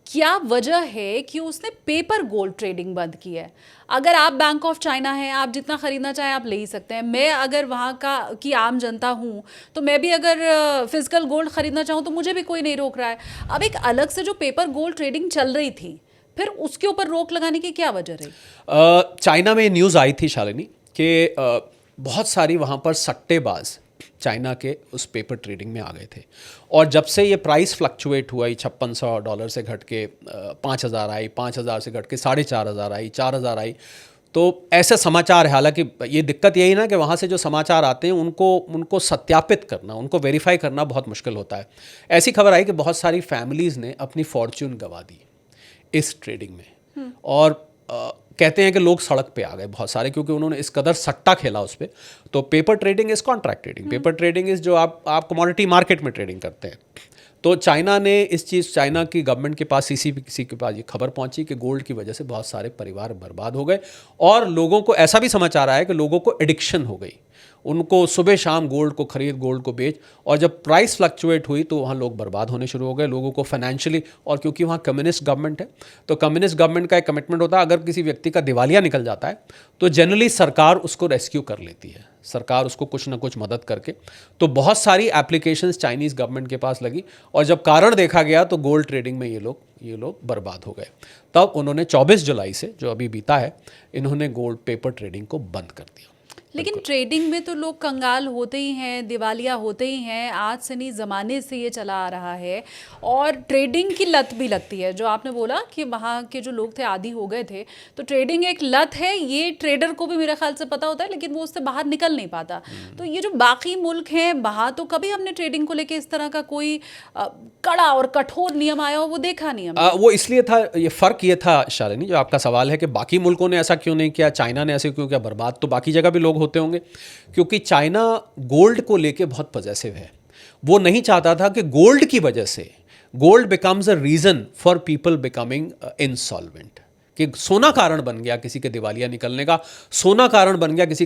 क्या वजह है कि उसने पेपर गोल्ड ट्रेडिंग बंद की है? अगर आप बैंक ऑफ चाइना हैं, आप जितना खरीदना चाहें आप ले ही सकते हैं। मैं अगर वहाँ का की आम जनता हूँ तो मैं भी अगर फिजिकल गोल्ड खरीदना चाहूँ तो मुझे भी कोई नहीं रोक रहा है। अब एक अलग से जो पेपर गोल्ड ट्रेडिंग चल रही थी, फिर उसके ऊपर रोक लगाने की क्या वजह रही? चाइना में न्यूज़ आई थी शालिनी कि बहुत सारी वहाँ पर सट्टेबाज चाइना के उस पेपर ट्रेडिंग में आ गए थे, और जब से ये प्राइस फ्लक्चुएट हुआ, $5600 से घट के 5000 आई, 5000 से घट के 4500 आई, 4000 आई, तो ऐसे समाचार है। हालांकि ये दिक्कत यही ना कि वहाँ से जो समाचार आते हैं उनको सत्यापित करना, उनको वेरीफाई करना बहुत मुश्किल होता है। ऐसी खबर आई कि बहुत सारी फैमिलीज़ ने अपनी फॉर्च्यून गंवा दी इस ट्रेडिंग में, और कहते हैं कि लोग सड़क पे आ गए बहुत सारे, क्योंकि उन्होंने इस कदर सट्टा खेला उस पर। तो paper trading is contract trading, paper trading is जो आप कमोडिटी मार्केट में ट्रेडिंग करते हैं। तो चाइना ने इस चीज़, चाइना की गवर्नमेंट के पास, किसी के पास ये खबर पहुंची कि गोल्ड की वजह से बहुत सारे परिवार बर्बाद हो गए, और लोगों को ऐसा भी समाचार आया कि लोगों को एडिक्शन हो गई, उनको सुबह शाम गोल्ड को खरीद, गोल्ड को बेच, और जब प्राइस फ्लक्चुएट हुई तो वहाँ लोग बर्बाद होने शुरू हो गए, लोगों को फाइनेंशियली। और क्योंकि वहाँ कम्युनिस्ट गवर्नमेंट है, तो कम्युनिस्ट गवर्नमेंट का एक कमिटमेंट होता है, अगर किसी व्यक्ति का दिवालिया निकल जाता है तो जनरली सरकार उसको रेस्क्यू कर लेती है, सरकार उसको कुछ ना कुछ मदद करके। तो बहुत सारी एप्लीकेशंस चाइनीज़ गवर्नमेंट के पास लगी, और जब कारण देखा गया तो गोल्ड ट्रेडिंग में ये लोग बर्बाद हो गए। तब उन्होंने 24 जुलाई से, जो अभी बीता है, इन्होंने गोल्ड पेपर ट्रेडिंग को बंद कर दिया। लेकिन ट्रेडिंग में तो लोग कंगाल होते ही हैं, दिवालिया होते ही हैं, आज से नहीं ज़माने से ये चला आ रहा है। और ट्रेडिंग की लत भी लगती है, जो आपने बोला कि वहाँ के जो लोग थे आदी हो गए थे, तो ट्रेडिंग एक लत है, ये ट्रेडर को भी मेरे ख्याल से पता होता है, लेकिन वो उससे बाहर निकल नहीं पाता। तो ये जो बाकी मुल्क हैं वहाँ तो कभी हमने ट्रेडिंग को लेकर इस तरह का कोई कड़ा और कठोर नियम आया हो वो देखा नहीं हमने। वो इसलिए था, ये फ़र्क ये था शालिनी, जो आपका सवाल है कि बाकी मुल्कों ने ऐसा क्यों नहीं किया, चाइना ने ऐसे क्यों किया, बर्बाद तो बाकी जगह भी लोग होते होंगे। क्योंकि चाइना गोल्ड को लेके बहुत पॉजेसिव है, वो नहीं चाहता था कि गोल्ड की वजह से gold becomes a reason for people becoming insolvent, कि सोना कारण बन गया किसी के दिवालिया निकलने का, सोना कारण बन गया किसी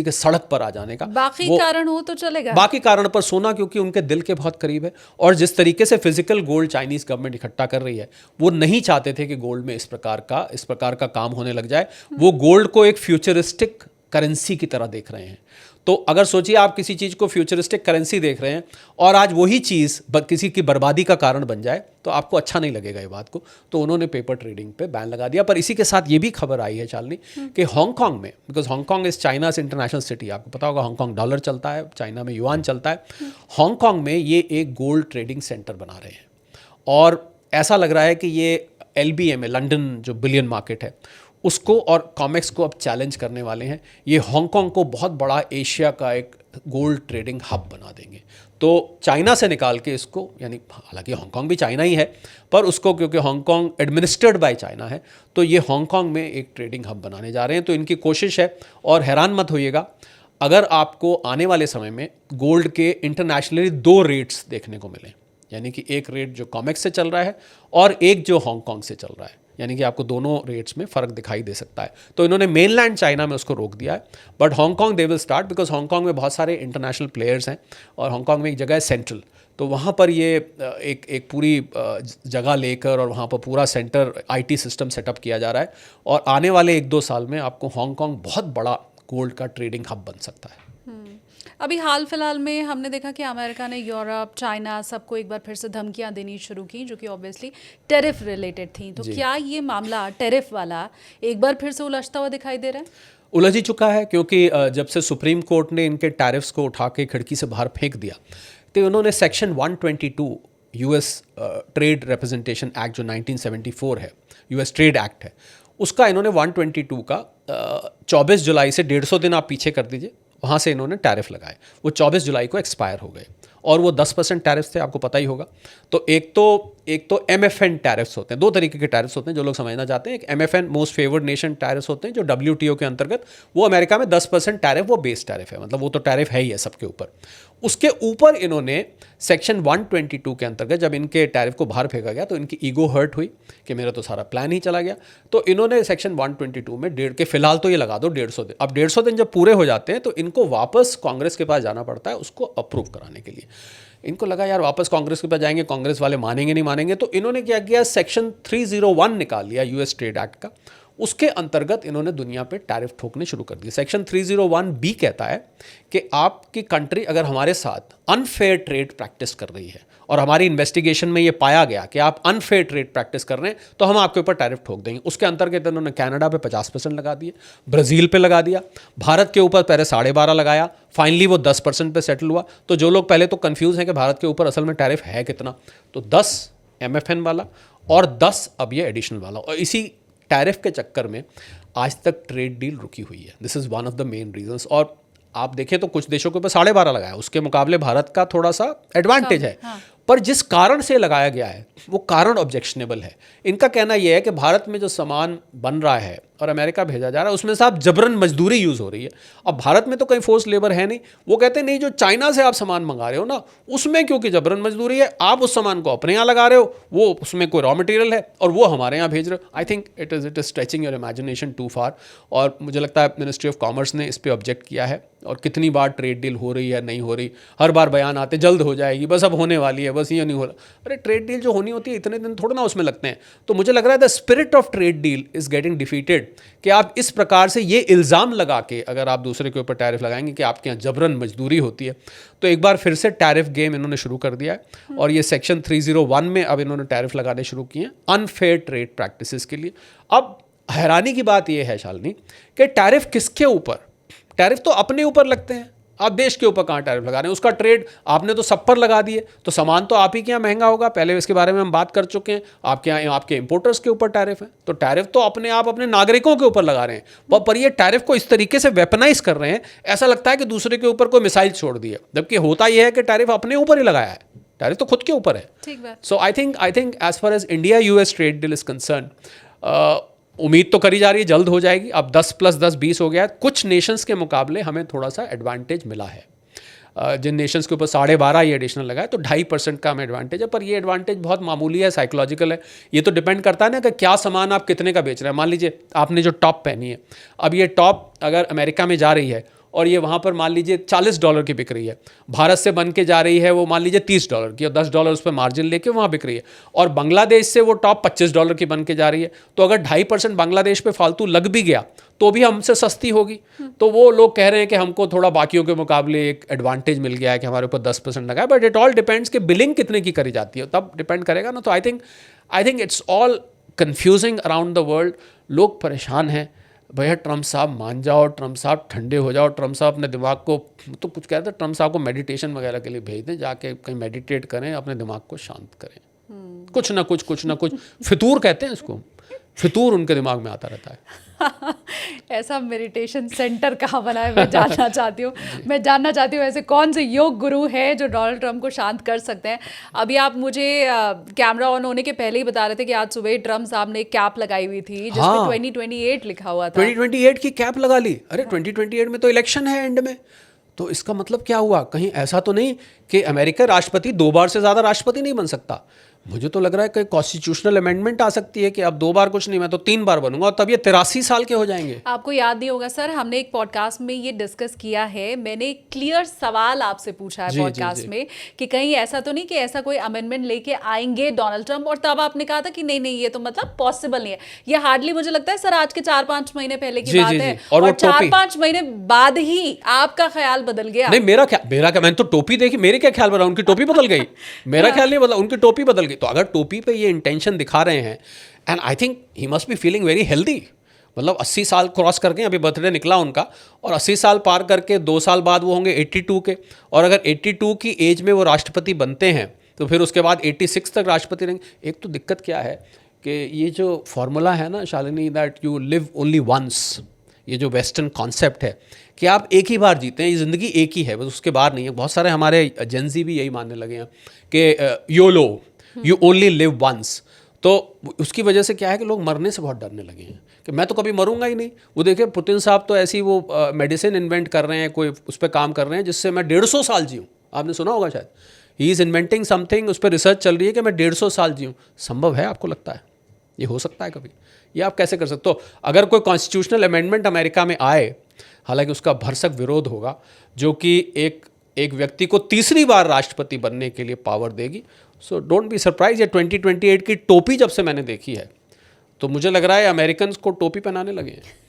के सड़क पर आ जाने का। बाकी कारण हो तो चलेगा, बाकी कारण पर सोना, क्योंकि उनके दिल के बहुत करीब है। और जिस तरीके से फिजिकल गोल्ड चाइनीज़ गवर्नमेंट इकट्ठा कर रही है, वो नहीं चाहते थे कि गोल्ड में इस प्रकार का काम होने लग जाए। वो गोल्ड को एक फ्यूचरिस्टिक करेंसी की तरह देख रहे हैं। तो अगर सोचिए, आप किसी चीज़ को फ्यूचरिस्टिक करेंसी देख रहे हैं और आज वही चीज़ किसी की बर्बादी का कारण बन जाए, तो आपको अच्छा नहीं लगेगा ये बात को। तो उन्होंने पेपर ट्रेडिंग पे बैन लगा दिया। पर इसी के साथ ये भी खबर आई है शालिनी कि हांगकांग में, because Hong Kong is China's international city, आपको पता होगा हांगकांग डॉलर चलता है, चाइना में युआन चलता है। हांगकांग में ये एक गोल्ड ट्रेडिंग सेंटर बना रहे हैं, और ऐसा लग रहा है कि ये LBM है, लंदन जो बिलियन मार्केट है, उसको और कॉमेक्स को अब चैलेंज करने वाले हैं। ये हांगकांग को बहुत बड़ा एशिया का एक गोल्ड ट्रेडिंग हब बना देंगे। तो चाइना से निकाल के इसको, यानी हालांकि हांगकांग भी चाइना ही है, पर उसको, क्योंकि हांगकांग एडमिनिस्ट्रेड बाय चाइना है, तो ये हांगकांग में एक ट्रेडिंग हब बनाने जा रहे हैं। तो इनकी कोशिश है, और हैरान मत होइएगा अगर आपको आने वाले समय में गोल्ड के इंटरनेशनली 2 रेट्स देखने को मिले, यानी कि एक रेट जो कॉमेक्स से चल रहा है और एक जो हांगकांग से चल रहा है, यानी कि आपको दोनों रेट्स में फ़र्क दिखाई दे सकता है। तो इन्होंने मेनलैंड चाइना में उसको रोक दिया है, but Hong Kong they will start, because Hong Kong में बहुत सारे इंटरनेशनल प्लेयर्स हैं, और हांगकांग में एक जगह है सेंट्रल, तो वहाँ पर ये एक पूरी जगह लेकर और वहाँ पर पूरा सेंटर IT सिस्टम सेटअप किया जा रहा है, और आने वाले 1-2 साल में आपको हांगकांग बहुत बड़ा गोल्ड का ट्रेडिंग हब बन सकता है। अभी हाल फिलहाल में हमने देखा कि अमेरिका ने यूरोप, चाइना सबको एक बार फिर से धमकियां देनी शुरू की, जो कि ऑब्वियसली टेरिफ रिलेटेड थी। तो क्या ये मामला टेरिफ वाला एक बार फिर से उलझता हुआ दिखाई दे रहा है? उलझ ही चुका है, क्योंकि जब से सुप्रीम कोर्ट ने इनके टैरिफ्स को उठा के खिड़की से बाहर फेंक दिया, तो उन्होंने section 122 US trade representation act जो 1974 है, US ट्रेड एक्ट है, उसका इन्होंने 122 का 24 जुलाई से 150 दिन आप पीछे कर दीजिए, वहाँ से इन्होंने टैरिफ लगाए। वो 24 जुलाई को एक्सपायर हो गए, और वो 10% टैरिफ्स थे, आपको पता ही होगा। तो एक तो MFN टैरिफ्स होते हैं, दो तरीके के टैरिफ्स होते हैं जो लोग समझना चाहते हैं। एक MFN most favoured nation tariffs होते हैं जो WTO के अंतर्गत, वो अमेरिका में 10% टैरिफ, वो बेस टैरिफ है, मतलब वो तो टैरिफ है ही है सबके ऊपर। उसके ऊपर इन्होंने सेक्शन 122 के अंतर्गत जब इनके टैरिफ को बाहर फेंका गया तो इनकी ईगो हर्ट हुई कि मेरा तो सारा प्लान ही चला गया। तो इन्होंने सेक्शन 122 में डेढ़ के, फिलहाल तो ये लगा दो 150 दिन। अब 150 दिन जब पूरे हो जाते हैं तो इनको वापस कांग्रेस के पास जाना पड़ता है उसको अप्रूव कराने के लिए। इनको लगा यार वापस कांग्रेस के पास जाएंगे, कांग्रेस वाले मानेंगे नहीं मानेंगे, तो इन्होंने क्या किया, सेक्शन 301 निकाल लिया US ट्रेड एक्ट का। उसके अंतर्गत इन्होंने दुनिया पे टैरिफ ठोकने शुरू कर दिए। सेक्शन 301B कहता है कि आपकी कंट्री अगर हमारे साथ अनफेयर ट्रेड प्रैक्टिस कर रही है और हमारी इन्वेस्टिगेशन में ये पाया गया कि आप अनफेयर ट्रेड प्रैक्टिस कर रहे हैं तो हम आपके ऊपर टैरिफ ठोक देंगे। उसके अंतर्गत इन्होंने कनाडा पे 50% लगा दिए, ब्राज़ील पे लगा दिया, भारत के ऊपर पहले 12.5% लगाया, फाइनली वो 10% पे सेटल हुआ। तो जो लोग पहले तो कंफ्यूज हैं कि भारत के ऊपर असल में टैरिफ है कितना, तो 10 MFN वाला और 10 अब ये एडिशनल वाला, और इसी टैरिफ के चक्कर में आज तक ट्रेड डील रुकी हुई है। This is one of the main reasons. और आप देखें तो कुछ देशों के ऊपर 12.5% लगाया, उसके मुकाबले भारत का थोड़ा सा एडवांटेज है। हाँ। पर जिस कारण से लगाया गया है वो कारण ऑब्जेक्शनेबल है। इनका कहना यह है कि भारत में जो सामान बन रहा है और अमेरिका भेजा जा रहा है उसमें साहब जबरन मजदूरी यूज़ हो रही है। अब भारत में तो कहीं फोर्स लेबर है नहीं, वो कहते हैं नहीं जो चाइना से आप सामान मंगा रहे हो ना उसमें क्योंकि जबरन मजदूरी है, आप उस सामान को अपने यहाँ लगा रहे हो, वो उसमें कोई रॉ मटेरियल है और वो हमारे यहाँ भेज रहे हो। I think it is stretching your imagination too far. और मुझे लगता है मिनिस्ट्री ऑफ कॉमर्स ने इस पर ऑब्जेक्ट किया है, और कितनी बार ट्रेड डील हो रही है नहीं हो रही, हर बार बयान आते जल्द हो जाएगी, बस अब होने वाली है, बस ये नहीं हो रहा। अरे ट्रेड डील जो होनी होती है इतने दिन थोड़ा ना उसमें लगते हैं। तो मुझे लग रहा है the spirit of trade deal is getting defeated, कि आप इस प्रकार से ये इल्ज़ाम लगा के अगर आप दूसरे के ऊपर टैरिफ लगाएंगे कि आपके यहाँ जबरन मजदूरी होती है, तो एक बार फिर से टैरिफ गेम इन्होंने शुरू कर दिया है। और ये सेक्शन 301 में अब इन्होंने टैरिफ लगाने शुरू किए हैं अनफेयर ट्रेड प्रैक्टिसेस के लिए। अब हैरानी की बात यह है शालिनी कि टैरिफ किसके ऊपर, टैरिफ तो अपने ऊपर लगते हैं, आप देश के ऊपर कहाँ टैरिफ लगा रहे हैं। उसका ट्रेड आपने तो सब पर लगा दिए, तो सामान तो आप ही के यहाँ महंगा होगा, पहले इसके बारे में हम बात कर चुके हैं। आपके यहाँ आपके इंपोर्टर्स के ऊपर टैरिफ है, तो टैरिफ तो अपने आप अपने नागरिकों के ऊपर लगा रहे हैं। पर ये टैरिफ को इस तरीके से वेपनाइज कर रहे हैं, ऐसा लगता है कि दूसरे के ऊपर कोई मिसाइल छोड़ दी है, जबकि होता यह है कि टैरिफ अपने ऊपर ही लगाया है, टैरिफ तो खुद के ऊपर है। So I think as far as India US trade deal is concern, उम्मीद तो करी जा रही है जल्द हो जाएगी। अब 10 + 10 20 हो गया है। कुछ नेशंस के मुकाबले हमें थोड़ा सा एडवांटेज मिला है। जिन नेशंस के ऊपर 12.5% ये एडिशनल लगा है तो 2.5% का हमें एडवांटेज है, पर ये एडवांटेज बहुत मामूली है, साइकोलॉजिकल है। ये तो डिपेंड करता है ना कि क्या सामान आप कितने का बेच रहे हैं। मान लीजिए आपने जो टॉप पहनी है, अब ये टॉप अगर अमेरिका में जा रही है और ये वहाँ पर मान लीजिए $40 की बिक रही है, भारत से बन के जा रही है वो मान लीजिए $30 की, और $10 उस पर मार्जिन लेके वहाँ बिक रही है, और बांग्लादेश से वो टॉप $25 की बन के जा रही है, तो अगर 2.5% बांग्लादेश पे फालतू लग भी गया तो भी हमसे सस्ती होगी। तो वो लोग कह रहे हैं कि हमको थोड़ा बाकियों के मुकाबले एक एडवांटेज मिल गया है कि हमारे ऊपर 10% लगा है। बट इट ऑल डिपेंड्स कि बिलिंग कितने की करी जाती है, तब डिपेंड करेगा ना। तो I think it's all confusing around the world. लोग परेशान हैं, भैया ट्रम्प साहब मान जाओ, ट्रम्प साहब ठंडे हो जाओ, ट्रम्प साहब अपने दिमाग को, तो कुछ कहते हैं ट्रम्प साहब को मेडिटेशन वगैरह के लिए भेज दें, जाके कहीं मेडिटेट करें, अपने दिमाग को शांत करें। कुछ ना कुछ फितूर कहते हैं इसको, फितूर उनके दिमाग में आता रहता है। ऐसा मेडिटेशन सेंटर कहाँ बना है, मैं जानना चाहती हूँ। मैं जानना चाहती हूँ ऐसे कौन से योग गुरु हैं जो डोनाल्ड ट्रंप को शांत कर सकते हैं। अभी आप मुझे कैमरा ऑन होने के पहले ही बता रहे थे कि आज सुबह ट्रंप साहब ने एक कैप लगाई हुई थी जिसमें 2028 लिखा हुआ था। 2028 की कैप लगा ली। अरे 2028 में तो इलेक्शन है एंड में, तो इसका मतलब क्या हुआ? कहीं ऐसा तो नहीं कि अमेरिका राष्ट्रपति 2 बार से ज़्यादा राष्ट्रपति नहीं बन सकता? मुझे तो लग रहा है कि कॉन्स्टिट्यूशनल अमेंडमेंट आ सकती है कि अब 2 बार कुछ नहीं, मैं तो 3 बार बनूंगा, और तब ये 83 साल के हो जाएंगे। आपको याद नहीं होगा सर, हमने एक पॉडकास्ट में ये डिस्कस किया है, मैंने एक क्लियर सवाल आपसे पूछा है पॉडकास्ट में कि कहीं ऐसा तो नहीं कि ऐसा कोई अमेंडमेंट लेके आएंगे डोनाल्ड ट्रंप, और तब आपने कहा था कि नहीं ये तो मतलब पॉसिबल नहीं है। ये हार्डली मुझे लगता है सर आज के 4-5 महीने पहले की बात है, और 4-5 महीने बाद ही आपका ख्याल बदल गया। नहीं, मेरा क्या, मैंने तो टोपी देखी, मेरे क्या ख्याल बदला? उनकी टोपी बदल गई। मेरा ख्याल नहीं बदला, उनकी टोपी बदल गई। तो अगर टोपी पे ये इंटेंशन दिखा रहे हैं, and I think he must be feeling very healthy. मतलब 80 साल क्रॉस करके, अभी बर्थडे निकला उनका, और 80 साल पार करके 2 साल बाद वो होंगे 82 के, और अगर 82 की एज में वो राष्ट्रपति बनते हैं तो फिर उसके बाद 86 तक राष्ट्रपति रहेंगे। एक तो दिक्कत क्या है कि ये जो फॉर्मूला है ना Shalini, that you live only once, ये जो वेस्टर्न कॉन्सेप्ट है कि आप एक ही बार जीते हैं, ये ज़िंदगी एक ही है, बस उसके बाद नहीं है। बहुत सारे हमारे जेंजी भी यही मानने लगे हैं कि YOLO, you only live once. तो उसकी वजह से क्या है कि लोग मरने से बहुत डरने लगे हैं कि मैं तो कभी मरूंगा ही नहीं। वो देखिए पुतिन साहब तो ऐसी वो मेडिसिन इन्वेंट कर रहे हैं, कोई उस पर काम कर रहे हैं जिससे मैं 150 साल जीऊँ। आपने सुना होगा शायद, ही इज़ इन्वेंटिंग समथिंग, उस पर रिसर्च चल रही है कि मैं 150 साल जीऊँ। संभव है आपको लगता है? ये हो सकता है कभी? ये आप कैसे कर सकते हो? अगर कोई कॉन्स्टिट्यूशनल अमेंडमेंट अमेरिका में आए, हालांकि उसका भरसक विरोध होगा, जो कि एक व्यक्ति को तीसरी बार राष्ट्रपति बनने के लिए पावर देगी। So don't be surprise. ये 2028 की टोपी जब से मैंने देखी है तो मुझे लग रहा है अमेरिकन को टोपी पहनाने लगे हैं।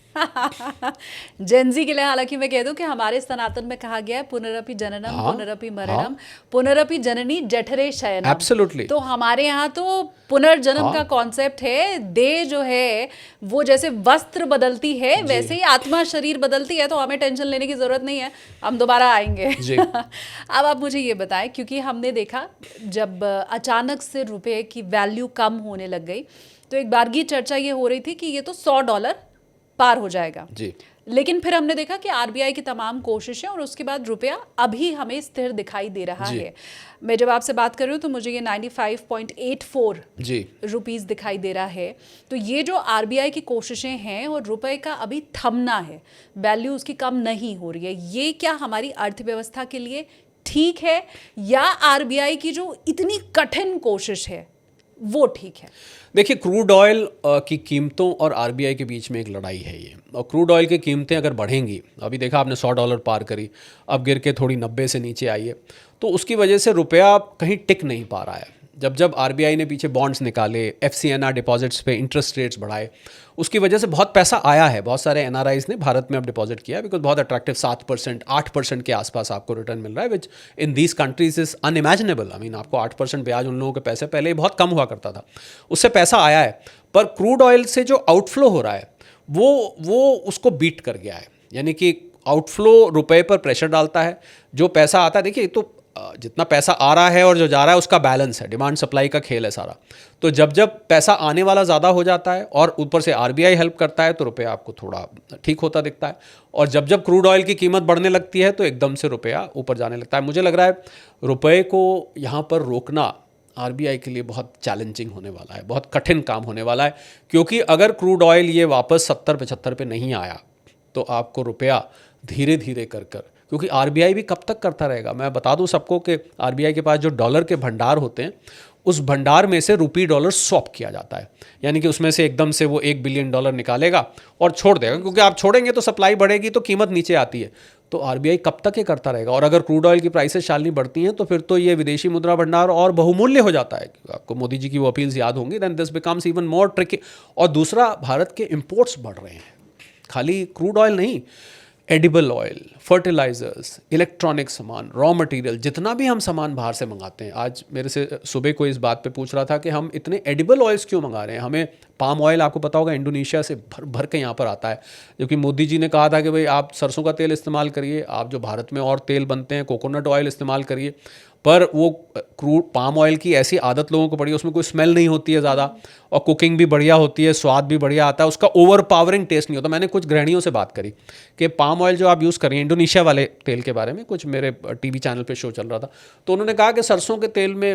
जेंजी के लिए हालांकि मैं कह दूं कि हमारे सनातन में कहा गया है पुनरपि जननम, हाँ, पुनरपि मरणम, पुनरपि जननी जठरे शयनम। एब्सोल्युटली। तो हमारे यहाँ तो पुनर्जन्म हाँ, का कॉन्सेप्ट है। देह जो है वो जैसे वस्त्र बदलती है वैसे ही आत्मा शरीर बदलती है, तो हमें टेंशन लेने की जरूरत नहीं है, हम दोबारा आएंगे। जी। अब आप मुझे ये बताएं, क्योंकि हमने देखा जब अचानक से रुपए की वैल्यू कम होने लग गई तो एक बार की चर्चा ये हो रही थी कि ये तो $100 पार हो जाएगा जी। लेकिन फिर हमने देखा कि आरबीआई की तमाम कोशिशें और उसके बाद रुपया अभी हमें स्थिर दिखाई दे रहा जी। है। मैं जब आपसे बात कर रही हूँ तो मुझे ये 95.84 जी। रुपीस दिखाई दे रहा है। तो ये जो आरबीआई की कोशिशें हैं और रुपए का अभी थमना है, वैल्यू उसकी कम नहीं हो रही है, ये क्या हमारी अर्थव्यवस्था के लिए ठीक है, या आरबीआई की जो इतनी कठिन कोशिश है वो ठीक है? देखिए, क्रूड ऑयल की कीमतों और आरबीआई के बीच में एक लड़ाई है ये। और क्रूड ऑयल की कीमतें अगर बढ़ेंगी, अभी देखा आपने $100 पार करी, अब गिर के थोड़ी 90 से नीचे आई है, तो उसकी वजह से रुपया कहीं टिक नहीं पा रहा है। जब आरबीआई ने पीछे बॉन्ड्स निकाले, एफसीएनआर डिपॉजिट्स पे इंटरेस्ट रेट्स बढ़ाए, उसकी वजह से बहुत पैसा आया है। बहुत सारे एनआरआईज ने भारत में अब डिपॉजिट किया है, बिकॉज बहुत अट्रैक्टिव 7%, 8% के आसपास आपको रिटर्न मिल रहा है, which in these countries is unimaginable. I mean, आपको 8% ब्याज उन लोगों के पैसे पहले ही बहुत कम हुआ करता था, उससे पैसा आया है। पर क्रूड ऑयल से जो आउटफ्लो हो रहा है वो उसको बीट कर गया है। यानी कि आउटफ्लो रुपए पर प्रेशर डालता है, जो पैसा आता है, देखिए तो जितना पैसा आ रहा है और जो जा रहा है उसका बैलेंस है, डिमांड सप्लाई का खेल है सारा। तो जब पैसा आने वाला ज़्यादा हो जाता है और ऊपर से आरबीआई हेल्प करता है तो रुपया आपको थोड़ा ठीक होता दिखता है, और जब क्रूड ऑयल की कीमत बढ़ने लगती है तो एकदम से रुपया ऊपर जाने लगता है। मुझे लग रहा है रुपये को यहाँ पर रोकना आरबीआई के लिए बहुत चैलेंजिंग होने वाला है, बहुत कठिन काम होने वाला है, क्योंकि अगर क्रूड ऑयल ये वापस 70-75 पे नहीं आया तो आपको रुपया धीरे धीरे कर क्योंकि आरबीआई भी कब तक करता रहेगा। मैं बता दूं सबको कि आरबीआई के पास जो डॉलर के भंडार होते हैं, उस भंडार में से रुपी डॉलर स्वैप किया जाता है। यानी कि उसमें से एकदम से वो $1 बिलियन निकालेगा और छोड़ देगा, क्योंकि आप छोड़ेंगे तो सप्लाई बढ़ेगी तो कीमत नीचे आती है। तो आरबीआई कब तक ये करता रहेगा? और अगर क्रूड ऑयल की प्राइसेस शालनी बढ़ती हैं तो फिर तो ये विदेशी मुद्रा भंडार और बहुमूल्य हो जाता है। आपको मोदी जी की वो अपील्स याद होंगी, then this becomes even more tricky. और दूसरा, भारत के इंपोर्ट्स बढ़ रहे हैं, खाली क्रूड ऑयल नहीं, एडिबल ऑयल, फर्टिलाइजर्स, इलेक्ट्रॉनिक सामान, रॉ मटेरियल, जितना भी हम सामान बाहर से मंगाते हैं। आज मेरे से सुबह कोई इस बात पे पूछ रहा था कि हम इतने एडिबल ऑयल्स क्यों मंगा रहे हैं। हमें पाम ऑयल, आपको पता होगा, इंडोनेशिया से भर भर के यहाँ पर आता है, जबकि मोदी जी ने कहा था कि भाई आप सरसों का तेल इस्तेमाल करिए, आप जो भारत में और तेल बनते हैं कोकोनट ऑयल इस्तेमाल करिए। पर वो क्रूड पाम ऑयल की ऐसी आदत लोगों को पड़ी है, उसमें कोई स्मेल नहीं होती है ज़्यादा, और कुकिंग भी बढ़िया होती है, स्वाद भी बढ़िया आता है, उसका ओवर पावरिंग टेस्ट नहीं होता। मैंने कुछ गृहिणियों से बात करी कि पाम ऑयल जो आप यूज़ करिए, इंडोनेशिया वाले तेल के बारे में कुछ मेरे टीवी चैनल पे शो चल रहा था, तो उन्होंने कहा कि सरसों के तेल में,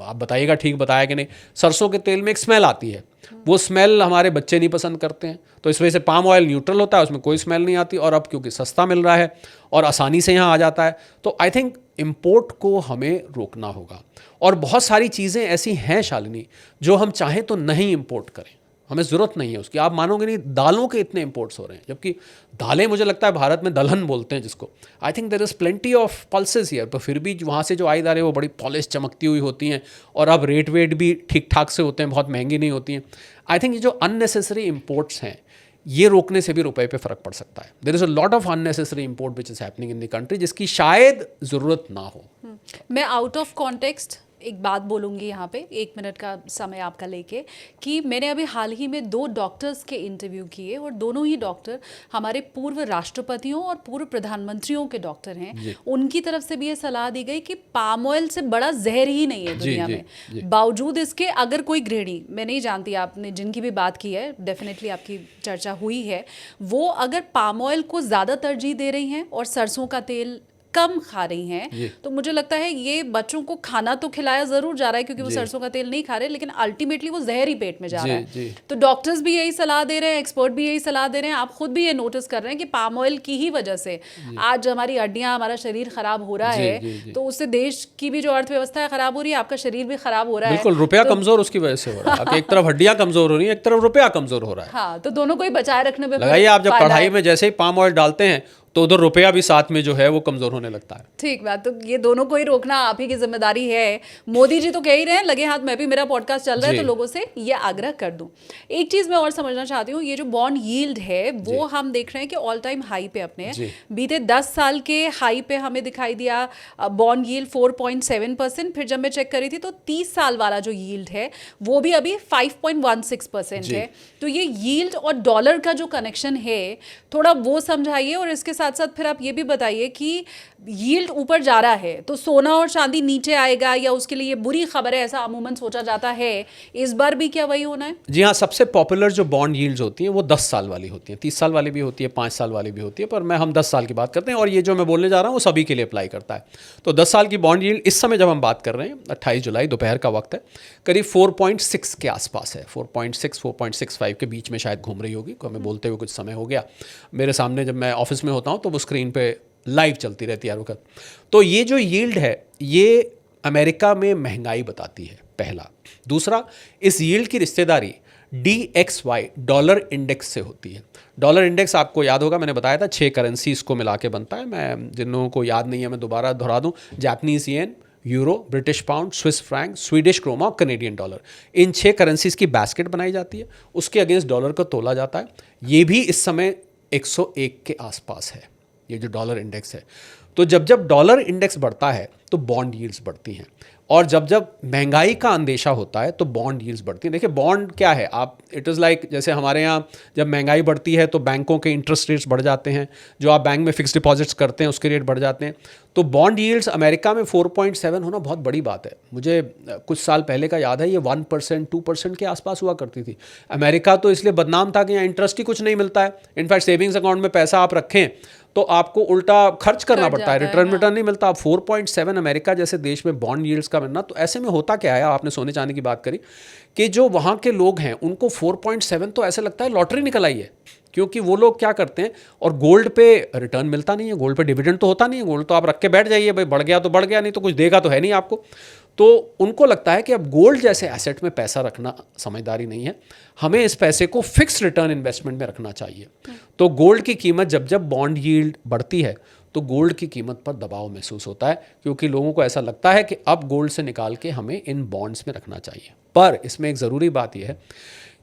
आप बताइएगा ठीक बताया कि नहीं, सरसों के तेल में एक स्मेल आती है, वो स्मेल हमारे बच्चे नहीं पसंद करते हैं, तो इस वजह से पाम ऑयल न्यूट्रल होता है, उसमें कोई स्मेल नहीं आती। और अब क्योंकि सस्ता मिल रहा है और आसानी से यहाँ आ जाता है, तो आई थिंक इंपोर्ट को हमें रोकना होगा। और बहुत सारी चीज़ें ऐसी हैं शालिनी जो हम चाहें तो नहीं इंपोर्ट करें, हमें ज़रूरत नहीं है उसकी। आप मानोगे नहीं, दालों के इतने इंपोर्ट्स हो रहे हैं, जबकि दालें मुझे लगता है भारत में दलहन बोलते हैं जिसको। I think there is plenty of pulses here, पर फिर भी वहाँ से जो आई दालें वो बड़ी पॉलिश चमकती हुई होती हैं, और अब रेट वेट भी ठीक ठाक से होते हैं, बहुत महंगी नहीं होती हैं। आई थिंक ये जो अननेसेसरी इंपोर्ट्स हैं, ये रोकने से भी रुपए पे फ़र्क पड़ सकता है। There is a lot of unnecessary import which is happening in the country, जिसकी शायद ज़रूरत ना हो। मैं आउट ऑफ कॉन्टेक्स्ट एक बात बोलूँगी यहाँ पे, 1 मिनट का समय आपका लेके, कि मैंने अभी हाल ही में 2 डॉक्टर्स के इंटरव्यू किए और दोनों ही डॉक्टर हमारे पूर्व राष्ट्रपतियों और पूर्व प्रधानमंत्रियों के डॉक्टर हैं। उनकी तरफ से भी ये सलाह दी गई कि पाम ऑयल से बड़ा जहर ही नहीं है दुनिया में। बावजूद इसके अगर कोई गृहिणी, मैं नहीं जानती आपने जिनकी भी बात की है, डेफिनेटली आपकी चर्चा हुई है, वो अगर पाम ऑयल को ज़्यादा तरजीह दे रही हैं और सरसों का तेल कम खा रही हैं, तो मुझे लगता है ये बच्चों को खाना तो खिलाया जरूर जा रहा है क्योंकि वो सरसों का तेल नहीं खा रहे, लेकिन अल्टीमेटली वो जहर ही पेट में जा रहा है। तो डॉक्टर्स भी यही सलाह दे रहे हैं, एक्सपर्ट भी यही सलाह दे रहे हैं, आप खुद भी ये नोटिस कर रहे हैं कि पाम ऑयल की ही वजह से आज हमारी हड्डियां, हमारा शरीर खराब हो रहा है, तो उससे देश की भी जो अर्थव्यवस्था है खराब हो रही है, आपका शरीर भी खराब हो रहा है। बिल्कुल, रुपया कमजोर उसकी वजह से हो रहा है। एक तरफ हड्डियां कमजोर हो रही है, एक तरफ रुपया कमजोर हो रहा है। हाँ, तो दोनों को ही बचाए रखने में लगाइए आप, जब कढ़ाई में जैसे ही पाम ऑयल डालते हैं तो उधर रुपया भी साथ में जो है वो कमजोर होने लगता है। ठीक बात, तो ये दोनों को ही रोकना आप ही की जिम्मेदारी है। मोदी जी तो कह ही रहे हैं लगे हाथ, मैं भी, मेरा पॉडकास्ट चल रहा है तो लोगों से ये आग्रह कर दूं। एक चीज मैं और समझना चाहती हूँ, ये जो बॉन्ड यील्ड है वो हम देख रहे हैं कि ऑल टाइम हाई पे अपने हैं। बीते 10 साल के हाई पे हमें दिखाई दिया बॉन्ड यील्ड 4.7%, फिर जब मैं चेक करी थी तो 30 साल वाला जो यील्ड है वो भी अभी 5.16% है। तो ये यील्ड और डॉलर का जो कनेक्शन है थोड़ा वो समझाइए, और इसके साथ साथ फिर आप ये भी बताइए कि यील्ड ऊपर जा रहा है तो सोना और चांदी नीचे आएगा या उसके लिए ये बुरी खबर है, ऐसा अमूमन सोचा जाता है। इस बार भी क्या वही होना है? जी हाँ, सबसे पॉपुलर जो बॉन्ड यील्ड्स होती हैं वो 10 साल वाली होती हैं, 30 साल वाली भी होती है, 5 साल वाली भी होती है, पर हम 10 साल की बात करते हैं और ये जो मैं बोलने जा रहा हूँ वो सभी के लिए अप्लाई करता है। तो 10 साल की बॉन्ड यील्ड इस समय जब हम बात कर रहे हैं, 28 जुलाई दोपहर का वक्त है, करीब 4.6 के आसपास है। 4.6 4.65 के बीच में शायद घूम रही होगी, हमें बोलते हुए कुछ समय हो गया। मेरे सामने जब मैं ऑफिस में होता हूँ तो वो स्क्रीन पे लाइव चलती रहती है हर वक्त। तो ये जो यील्ड है ये अमेरिका में महंगाई बताती है, पहला। दूसरा, इस यील्ड की रिश्तेदारी DXY डॉलर इंडेक्स से होती है। डॉलर इंडेक्स आपको याद होगा, मैंने बताया था 6 करेंसीज को मिला के बनता है। मैं जिन लोगों को याद नहीं है मैं दोबारा दोहरा दूं, Japanese yen, euro, British pound, Swiss franc, Swedish krona और कनेडियन डॉलर, इन 6 करेंसीज की बास्केट बनाई जाती है, उसके अगेंस्ट डॉलर को तोला जाता है। ये भी इस समय 101 के आसपास है, ये जो डॉलर इंडेक्स है। तो जब जब डॉलर इंडेक्स बढ़ता है तो बॉन्ड यील्ड्स बढ़ती हैं, और जब जब महंगाई का अंदेशा होता है तो बॉन्ड यील्ड्स बढ़ती हैं। देखिए बॉन्ड क्या है, आप इट इज़ लाइक जैसे हमारे यहाँ जब महंगाई बढ़ती है तो बैंकों के इंटरेस्ट रेट्स बढ़ जाते हैं, जो आप बैंक में फिक्स डिपॉजिट्स करते हैं उसके रेट बढ़ जाते हैं। तो बॉन्ड यील्ड्स अमेरिका में 4.7 होना बहुत बड़ी बात है। मुझे कुछ साल पहले का याद है, ये 1% 2% के आसपास हुआ करती थी। अमेरिका तो इसलिए बदनाम था कि यहाँ इंटरेस्ट ही कुछ नहीं मिलता है। इनफैक्ट सेविंग्स अकाउंट में पैसा आप रखें तो आपको उल्टा खर्च करना पड़ता है, रिटर्न नहीं मिलता। अब 4.7 अमेरिका जैसे देश में बॉन्ड यील्ड्स का मिलना, तो ऐसे में होता क्या है, आपने सोने चांदी की बात करी, कि जो वहाँ के लोग हैं उनको 4.7 तो ऐसे लगता है लॉटरी निकल आई है, क्योंकि वो लोग क्या करते हैं, और गोल्ड पे रिटर्न मिलता नहीं है, गोल्ड पे डिविडेंड तो होता नहीं है, गोल्ड तो आप रख के बैठ जाइए, भाई बढ़ गया तो बढ़ गया, नहीं तो कुछ देगा तो है नहीं आपको। तो उनको लगता है कि अब गोल्ड जैसे एसेट में पैसा रखना समझदारी नहीं है, हमें इस पैसे को फिक्स रिटर्न इन्वेस्टमेंट में रखना चाहिए। तो गोल्ड की कीमत जब जब बॉन्ड यील्ड बढ़ती है तो गोल्ड की कीमत पर दबाव महसूस होता है, क्योंकि लोगों को ऐसा लगता है कि अब गोल्ड से निकाल के हमें इन बॉन्ड्स में रखना चाहिए। पर इसमें एक ज़रूरी बात यह है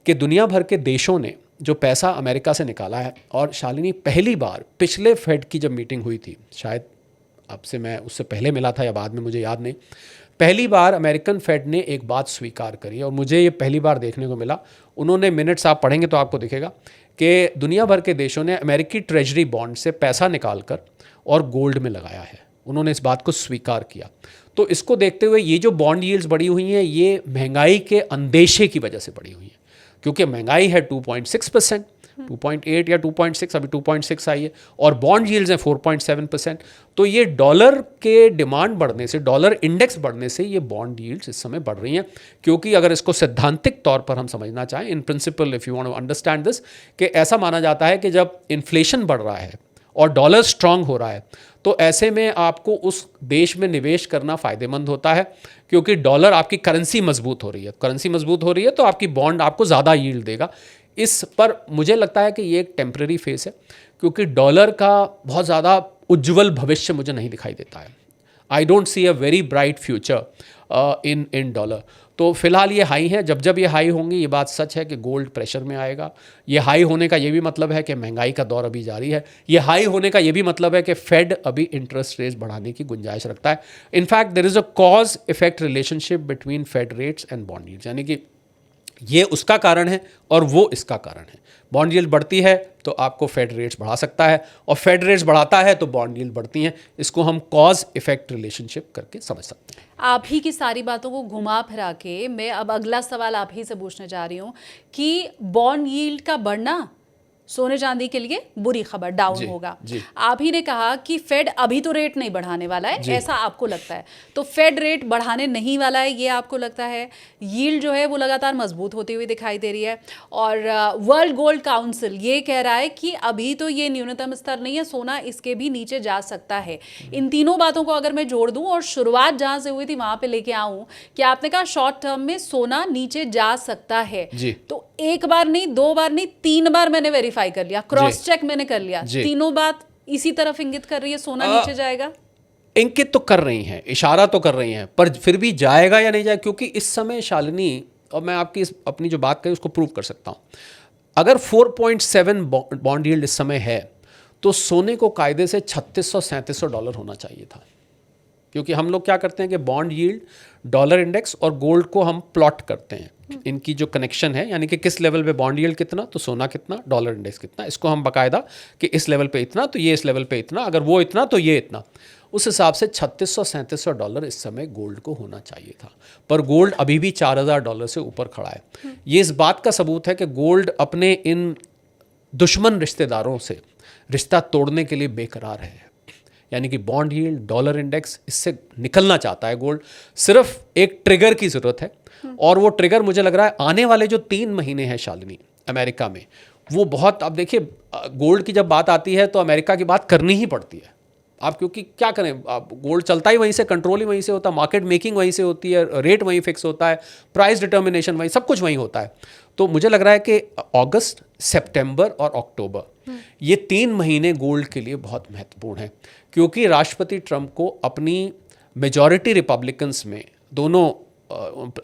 कि दुनिया भर के देशों ने जो पैसा अमेरिका से निकाला है, और शालिनी पहली बार पिछले फेड की जब मीटिंग हुई थी, शायद आपसे मैं उससे पहले मिला था या बाद में मुझे याद नहीं, पहली बार अमेरिकन फेड ने एक बात स्वीकार करी, और मुझे ये पहली बार देखने को मिला। उन्होंने मिनट्स आप पढ़ेंगे तो आपको दिखेगा कि दुनिया भर के देशों ने अमेरिकी ट्रेजरी बॉन्ड से पैसा निकालकर और गोल्ड में लगाया है। उन्होंने इस बात को स्वीकार किया। तो इसको देखते हुए ये जो बॉन्ड यील्ड्स बढ़ी हुई हैं, ये महंगाई के अंदेशे की वजह से बढ़ी हुई हैं, क्योंकि महंगाई है 2.6%, 2.8 या 2.6, अभी 2.6 आई है, और बॉन्ड यील्ड्स हैं 4.7%। तो ये डॉलर के डिमांड बढ़ने से, डॉलर इंडेक्स बढ़ने से ये बॉन्ड यील्ड्स इस समय बढ़ रही हैं। क्योंकि अगर इसको सैद्धांतिक तौर पर हम समझना चाहें, in principle if you want to understand this, कि ऐसा माना जाता है कि जब इन्फ्लेशन बढ़ रहा है और डॉलर स्ट्रांग हो रहा है, तो ऐसे में आपको उस देश में निवेश करना फ़ायदेमंद होता है, क्योंकि डॉलर आपकी करेंसी मजबूत हो रही है। करेंसी मजबूत हो रही है तो आपकी बॉन्ड आपको ज़्यादा यील्ड देगा। इस पर मुझे लगता है कि ये एक टेम्पररी फेस है, क्योंकि डॉलर का बहुत ज़्यादा उज्ज्वल भविष्य मुझे नहीं दिखाई देता है। I don't see a very bright future in dollar. तो फिलहाल ये हाई है, जब जब ये हाई होंगी ये बात सच है कि गोल्ड प्रेशर में आएगा। ये हाई होने का ये भी मतलब है कि महंगाई का दौर अभी जारी है। ये हाई होने का ये भी मतलब है कि फेड अभी इंटरेस्ट रेट्स बढ़ाने की गुंजाइश रखता है। In fact there is a cause effect relationship between Fed rates and bond yields, यानी कि ये उसका कारण है और वो इसका कारण है। बॉन्ड यील्ड बढ़ती है तो आपको फेड रेट्स बढ़ा सकता है, और फेड रेट्स बढ़ाता है तो बॉन्ड यील्ड बढ़ती हैं। इसको हम कॉज इफेक्ट रिलेशनशिप करके समझ सकते हैं। आप ही की सारी बातों को घुमा फिरा के मैं अब अगला सवाल आप ही से पूछने जा रही हूँ कि बॉन्ड यील्ड का बढ़ना सोने चांदी के लिए बुरी खबर, डाउन होगा। आप ही ने कहा कि फेड अभी तो रेट नहीं बढ़ाने वाला है, ऐसा आपको लगता है, तो फेड रेट बढ़ाने नहीं वाला है ये आपको लगता है। यील्ड जो है वो लगातार मजबूत होती हुई दिखाई दे रही है, और वर्ल्ड गोल्ड काउंसिल ये कह रहा है कि अभी तो ये न्यूनतम स्तर नहीं है, सोना इसके भी नीचे जा सकता है। इन तीनों बातों को अगर मैं जोड़ दूं और शुरुआत जहां से हुई थी वहां पे लेके आऊं कि आपने कहा शॉर्ट टर्म में सोना नीचे जा सकता है, तो एक बार नहीं, दो बार नहीं, 3 बार मैंने वेरीफाई कर लिया, क्रॉस चेक मैंने कर लिया, तीनों बात इसी तरफ इंगित कर रही है, सोना नीचे जाएगा। इंगित तो कर रही हैं, इशारा तो कर रही हैं, पर फिर भी जाएगा या नहीं जाएगा, क्योंकि इस समय शालिनी, और मैं आपकी अपनी जो बात कही उसको प्रूव कर सकता हूं, अगर 4.7 बॉन्ड यील्ड इस समय है तो सोने को कायदे से $3600-3700 होना चाहिए था। क्योंकि हम लोग क्या करते हैं कि बॉन्ड यील्ड, डॉलर इंडेक्स और गोल्ड को हम प्लॉट करते हैं, इनकी जो कनेक्शन है, यानी कि किस लेवल पे बॉन्ड यील्ड कितना तो सोना कितना, डॉलर इंडेक्स कितना, इसको हम बाकायदा कि इस लेवल पे इतना तो ये इस लेवल पे इतना, अगर वो इतना तो ये इतना, उस हिसाब से $3600-3700 इस समय गोल्ड को होना चाहिए था। पर गोल्ड अभी भी $4000 से ऊपर खड़ा है। ये इस बात का सबूत है कि गोल्ड अपने इन दुश्मन रिश्तेदारों से रिश्ता तोड़ने के लिए बेकरार है। यानी कि बॉन्ड यील्ड, डॉलर इंडेक्स, इससे निकलना चाहता है गोल्ड। सिर्फ एक ट्रिगर की ज़रूरत है, और वो ट्रिगर मुझे लग रहा है आने वाले जो 3 महीने हैं शालिनी अमेरिका में, वो बहुत, अब देखिए गोल्ड की जब बात आती है तो अमेरिका की बात करनी ही पड़ती है आप, क्योंकि क्या करें, आप गोल्ड चलता ही वहीं से, कंट्रोल ही वहीं से होता है, मार्केट मेकिंग वहीं से होती है, रेट वहीं फिक्स होता है, प्राइस डिटर्मिनेशन वहीं, सब कुछ वहीं होता है। तो मुझे लग रहा है कि अगस्त, सितंबर और अक्टूबर, ये 3 महीने गोल्ड के लिए बहुत महत्वपूर्ण है, क्योंकि राष्ट्रपति ट्रंप को अपनी मेजॉरिटी रिपब्लिकन्स में, दोनों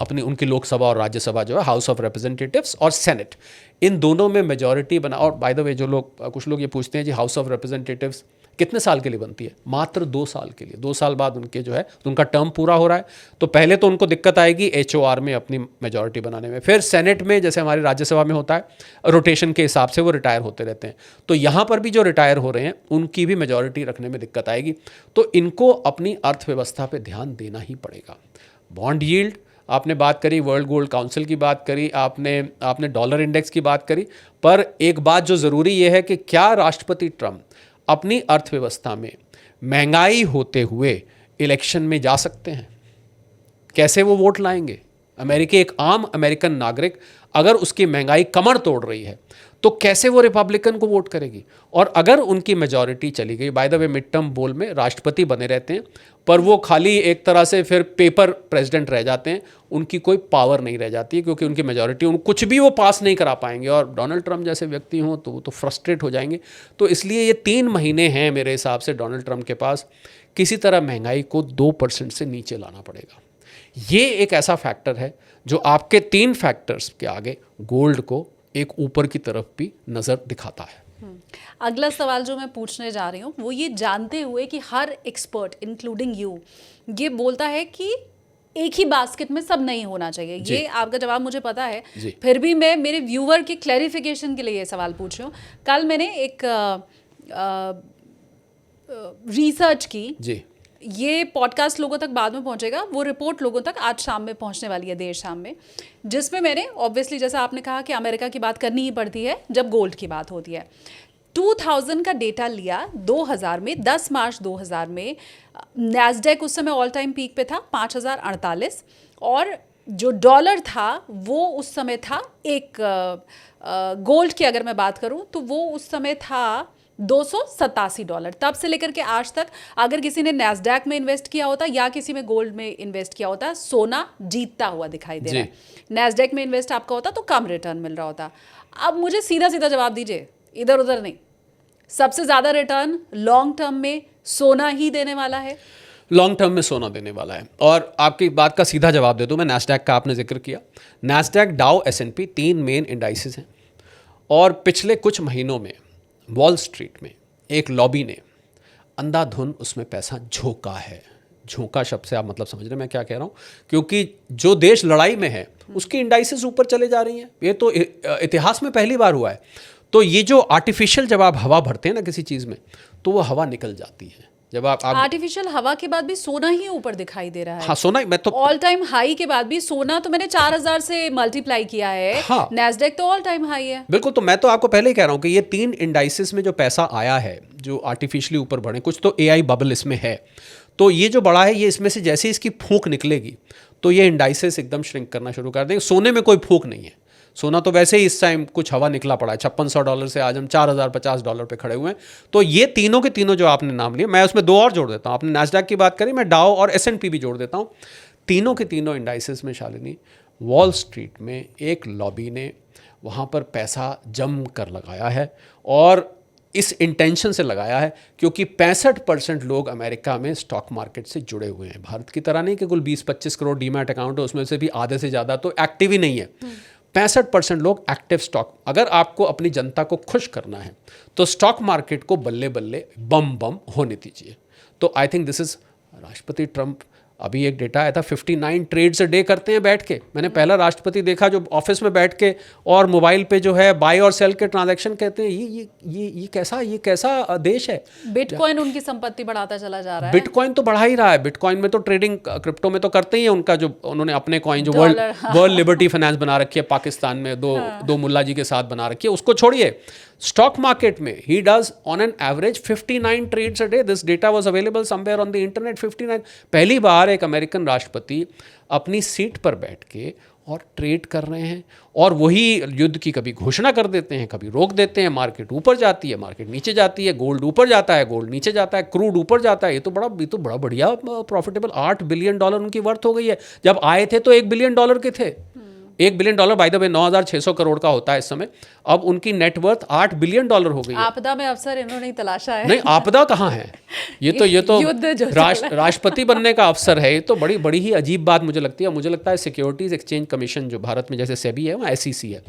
अपनी उनकी लोकसभा और राज्यसभा जो है, हाउस ऑफ रिप्रेजेंटेटिव्स और सेनेट, इन दोनों में मेजॉरिटी बना। और बाय द वे जो लोग, कुछ लोग ये पूछते हैं जी हाउस ऑफ रिप्रेजेंटेटिव्स कितने साल के लिए बनती है, मात्र 2 साल के लिए, 2 साल बाद उनके जो है उनका टर्म पूरा हो रहा है। तो पहले तो उनको दिक्कत आएगी HOR में अपनी मेजॉरिटी बनाने में, फिर सेनेट में जैसे हमारी राज्यसभा में होता है रोटेशन के हिसाब से वो रिटायर होते रहते हैं, तो यहाँ पर भी जो रिटायर हो रहे हैं उनकी भी मेजॉरिटी रखने में दिक्कत आएगी। तो इनको अपनी अर्थव्यवस्था पर ध्यान देना ही पड़ेगा। बॉन्ड यील्ड आपने बात करी, वर्ल्ड गोल्ड काउंसिल की बात करी, आपने डॉलर इंडेक्स की बात करी, पर एक बात जो ज़रूरी ये है कि क्या राष्ट्रपति ट्रंप अपनी अर्थव्यवस्था में महंगाई होते हुए इलेक्शन में जा सकते हैं? कैसे वो वोट लाएंगे? एक आम अमेरिकन नागरिक अगर उसकी महंगाई कमर तोड़ रही है तो कैसे वो रिपब्लिकन को वोट करेगी? और अगर उनकी मेजॉरिटी चली गई, by the way mid term poll में राष्ट्रपति बने रहते हैं, पर वो खाली एक तरह से फिर पेपर प्रेसिडेंट रह जाते हैं, उनकी कोई पावर नहीं रह जाती, क्योंकि उनकी मेजॉरिटी, उन कुछ भी वो पास नहीं करा पाएंगे, और डोनाल्ड ट्रंप जैसे व्यक्ति हों तो वो तो फ्रस्ट्रेट हो जाएंगे। तो इसलिए ये 3 महीने हैं मेरे हिसाब से डोनाल्ड ट्रंप के पास, किसी तरह महंगाई को 2% से नीचे लाना पड़ेगा। ये एक ऐसा फैक्टर है जो आपके 3 फैक्टर्स के आगे गोल्ड को एक ऊपर की तरफ भी नज़र दिखाता है। अगला सवाल जो मैं पूछने जा रही हूँ वो ये जानते हुए कि हर एक्सपर्ट इंक्लूडिंग यू ये बोलता है कि एक ही बास्केट में सब नहीं होना चाहिए। ये आपका जवाब मुझे पता है, फिर भी मैं मेरे व्यूअर के क्लैरिफिकेशन के लिए ये सवाल पूछ रही हूँ। कल मैंने एक रिसर्च की, ये पॉडकास्ट लोगों तक बाद में पहुंचेगा, वो रिपोर्ट लोगों तक आज शाम में पहुंचने वाली है, देर शाम में, जिसमें मैंने ऑब्वियसली जैसा आपने कहा कि अमेरिका की बात करनी ही पड़ती है जब गोल्ड की बात होती है। 2000 का डेटा लिया 2000 में, 10 मार्च 2000 में नैस्डैक उस समय ऑल टाइम पीक पे था 5048, और जो डॉलर था वो उस समय था एक गोल्ड की अगर मैं बात करूं तो वो उस समय था $287। तब से लेकर के आज तक अगर किसी ने नैस्डैक में इन्वेस्ट किया होता या किसी में गोल्ड में इन्वेस्ट किया होता, सोना जीतता हुआ दिखाई दे रहा है। नैस्डैक में इन्वेस्ट आपका होता तो कम रिटर्न मिल रहा होता। अब मुझे सीधा सीधा जवाब दीजिए, इधर उधर नहीं, सबसे ज़्यादा रिटर्न लॉन्ग टर्म में सोना ही देने वाला है? लॉन्ग टर्म में सोना देने वाला है। और आपकी बात का सीधा जवाब दे दूं मैं, नैस्डैक का आपने जिक्र किया। नैस्डैक, डाउ, S&P 3 मेन इंडाइसेस हैं और पिछले कुछ महीनों में वॉल स्ट्रीट में एक लॉबी ने अंधाधुन उसमें पैसा झोंका है। झोंका शब्द से आप मतलब समझ रहे हैं मैं क्या कह रहा हूँ, क्योंकि जो देश लड़ाई में है उसकी इंडाइसेस ऊपर चले जा रही हैं। ये तो इतिहास में पहली बार हुआ है। तो ये जो आर्टिफिशियल जब आप हवा भरते हैं ना किसी चीज़ में, तो वो हवा निकल जाती है। जब आप आर्टिफिशियल हवा के बाद भी सोना ही ऊपर दिखाई दे रहा है। हाँ, सोना मैं तो ऑल टाइम हाई के बाद भी सोना तो मैंने 4000 से मल्टीप्लाई किया है। हाँ, नैस्डैक तो ऑल टाइम हाई है। बिल्कुल। तो मैं तो आपको पहले ही कह रहा हूँ कि ये 3 इंडाइसेस में जो पैसा आया है, जो आर्टिफिशियली ऊपर बढ़े, कुछ तो AI बबल इसमें है, तो ये जो बड़ा है ये इसमें से जैसे इसकी फूंक निकलेगी तो ये इंडाइसेस एकदम श्रिंक करना शुरू कर देंगे। सोने में कोई फूंक नहीं है। सोना तो वैसे ही इस टाइम कुछ हवा निकला पड़ा है। $5600 से आज हम $4050 पे खड़े हुए हैं। तो ये तीनों के तीनों जो आपने नाम लिए, मैं उसमें 2 और जोड़ देता हूँ। आपने नैस्डैक की बात करी, मैं डाउ और S&P भी जोड़ देता हूँ। तीनों के तीनों इंडाइसेस में शालिनी, वॉल स्ट्रीट में एक लॉबी ने वहाँ पर पैसा जम कर लगाया है और इस इंटेंशन से लगाया है क्योंकि 65% लोग अमेरिका में स्टॉक मार्केट से जुड़े हुए हैं। भारत की तरह नहीं कि कुल 20-25 करोड़ डीमैट अकाउंट है, उसमें से भी आधे से ज़्यादा तो एक्टिव ही नहीं है। 65% लोग एक्टिव स्टॉक। अगर आपको अपनी जनता को खुश करना है तो स्टॉक मार्केट को बल्ले बल्ले बम बम होने दीजिए। तो आई थिंक दिस इज राष्ट्रपति ट्रंप, अभी एक डेटा आया था 59 ट्रेड्स अ डे करते हैं बैठ के। मैंने पहला राष्ट्रपति देखा जो ऑफिस में बैठ के और मोबाइल पे जो है बाय और सेल के ट्रांजैक्शन कहते हैं। ये कैसा देश है। बिटकॉइन उनकी संपत्ति बढ़ाता चला जा रहा है। बिटकॉइन तो बढ़ा ही रहा है। बिटकॉइन में तो ट्रेडिंग क्रिप्टो में तो करते ही है। उनका जो उन्होंने अपने कॉइन जो वर्ल्ड लिबर्टी फाइनेंस बना रखी है पाकिस्तान में, दो मुल्ला जी के साथ बना रखी है, उसको छोड़िए। स्टॉक मार्केट में ही does on an average 59 trades a day. This data was available somewhere on the internet. 59। पहली बार एक अमेरिकन राष्ट्रपति अपनी सीट पर बैठ के और ट्रेड कर रहे हैं और वही युद्ध की कभी घोषणा कर देते हैं, कभी रोक देते हैं। मार्केट ऊपर जाती है, मार्केट नीचे जाती है, गोल्ड ऊपर जाता है, गोल्ड नीचे जाता है, क्रूड ऊपर जाता है। ये तो बड़ा बढ़िया प्रॉफिटेबल $8 बिलियन उनकी वर्थ हो गई है। जब आए थे तो $1 बिलियन के थे। $1 बिलियन बाय द वे 9600 करोड़ का होता है इस समय। अब उनकी नेटवर्थ $8 बिलियन हो गई है। आपदा में अवसर इन्होंने ही तलाशा है। नहीं, आपदा कहाँ है। ये तो राष्ट्रपति बनने का अवसर है। ये तो बड़ी ही अजीब बात मुझे लगती है। मुझे लगता है सिक्योरिटीज एक्सचेंज कमीशन जो भारत में जैसे सेबी है, वहाँ SEC है,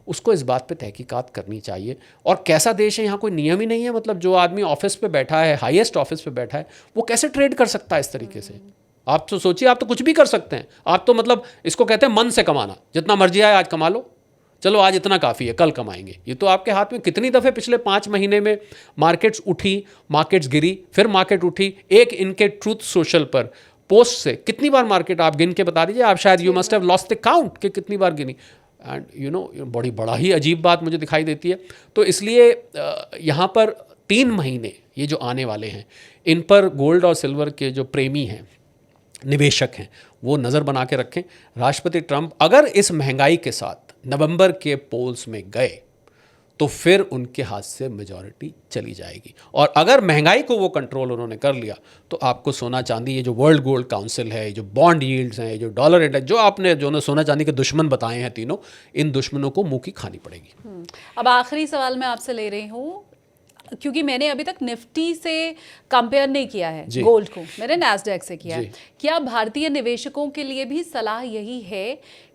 उसको इस बात पे तहकीकात करनी चाहिए। और कैसा देश है, यहाँ कोई नियम ही नहीं है। मतलब जो आदमी ऑफिस पे बैठा है, हाईएस्ट ऑफिस पे बैठा है, वो कैसे ट्रेड कर सकता है इस तरीके से। आप तो सोचिए, आप तो कुछ भी कर सकते हैं। आप तो मतलब इसको कहते हैं मन से कमाना। जितना मर्जी आए आज कमा लो, चलो आज इतना काफ़ी है, कल कमाएंगे। ये तो आपके हाथ में। कितनी दफ़े पिछले 5 महीने में मार्केट्स उठी, मार्केट्स गिरी, फिर मार्केट उठी। एक इनके ट्रूथ सोशल पर पोस्ट से कितनी बार मार्केट आप गिन के बता दीजिए। आप शायद you must have lost the count कि कितनी बार गिनी। एंड बड़ा ही अजीब बात मुझे दिखाई देती है। तो इसलिए यहाँ पर 3 महीने ये जो आने वाले हैं, इन पर गोल्ड और सिल्वर के जो प्रेमी हैं, निवेशक हैं, वो नज़र बना के रखें। राष्ट्रपति ट्रंप अगर इस महंगाई के साथ नवंबर के पोल्स में गए तो फिर उनके हाथ से मेजॉरिटी चली जाएगी। और अगर महंगाई को वो कंट्रोल उन्होंने कर लिया तो आपको सोना चांदी, ये जो वर्ल्ड गोल्ड काउंसिल है, जो बॉन्ड यील्ड्स हैं, जो डॉलर इंडेक्स, जो आपने जो सोना चांदी के दुश्मन बताए हैं तीनों, इन दुश्मनों को मुंह की खानी पड़ेगी। अब आखिरी सवाल मैं आपसे ले रही हूँ, क्योंकि मैंने अभी तक निफ्टी से कंपेयर नहीं किया है गोल्ड को, मैंने नैस्डैक से किया है। क्या भारतीय निवेशकों के लिए भी सलाह यही है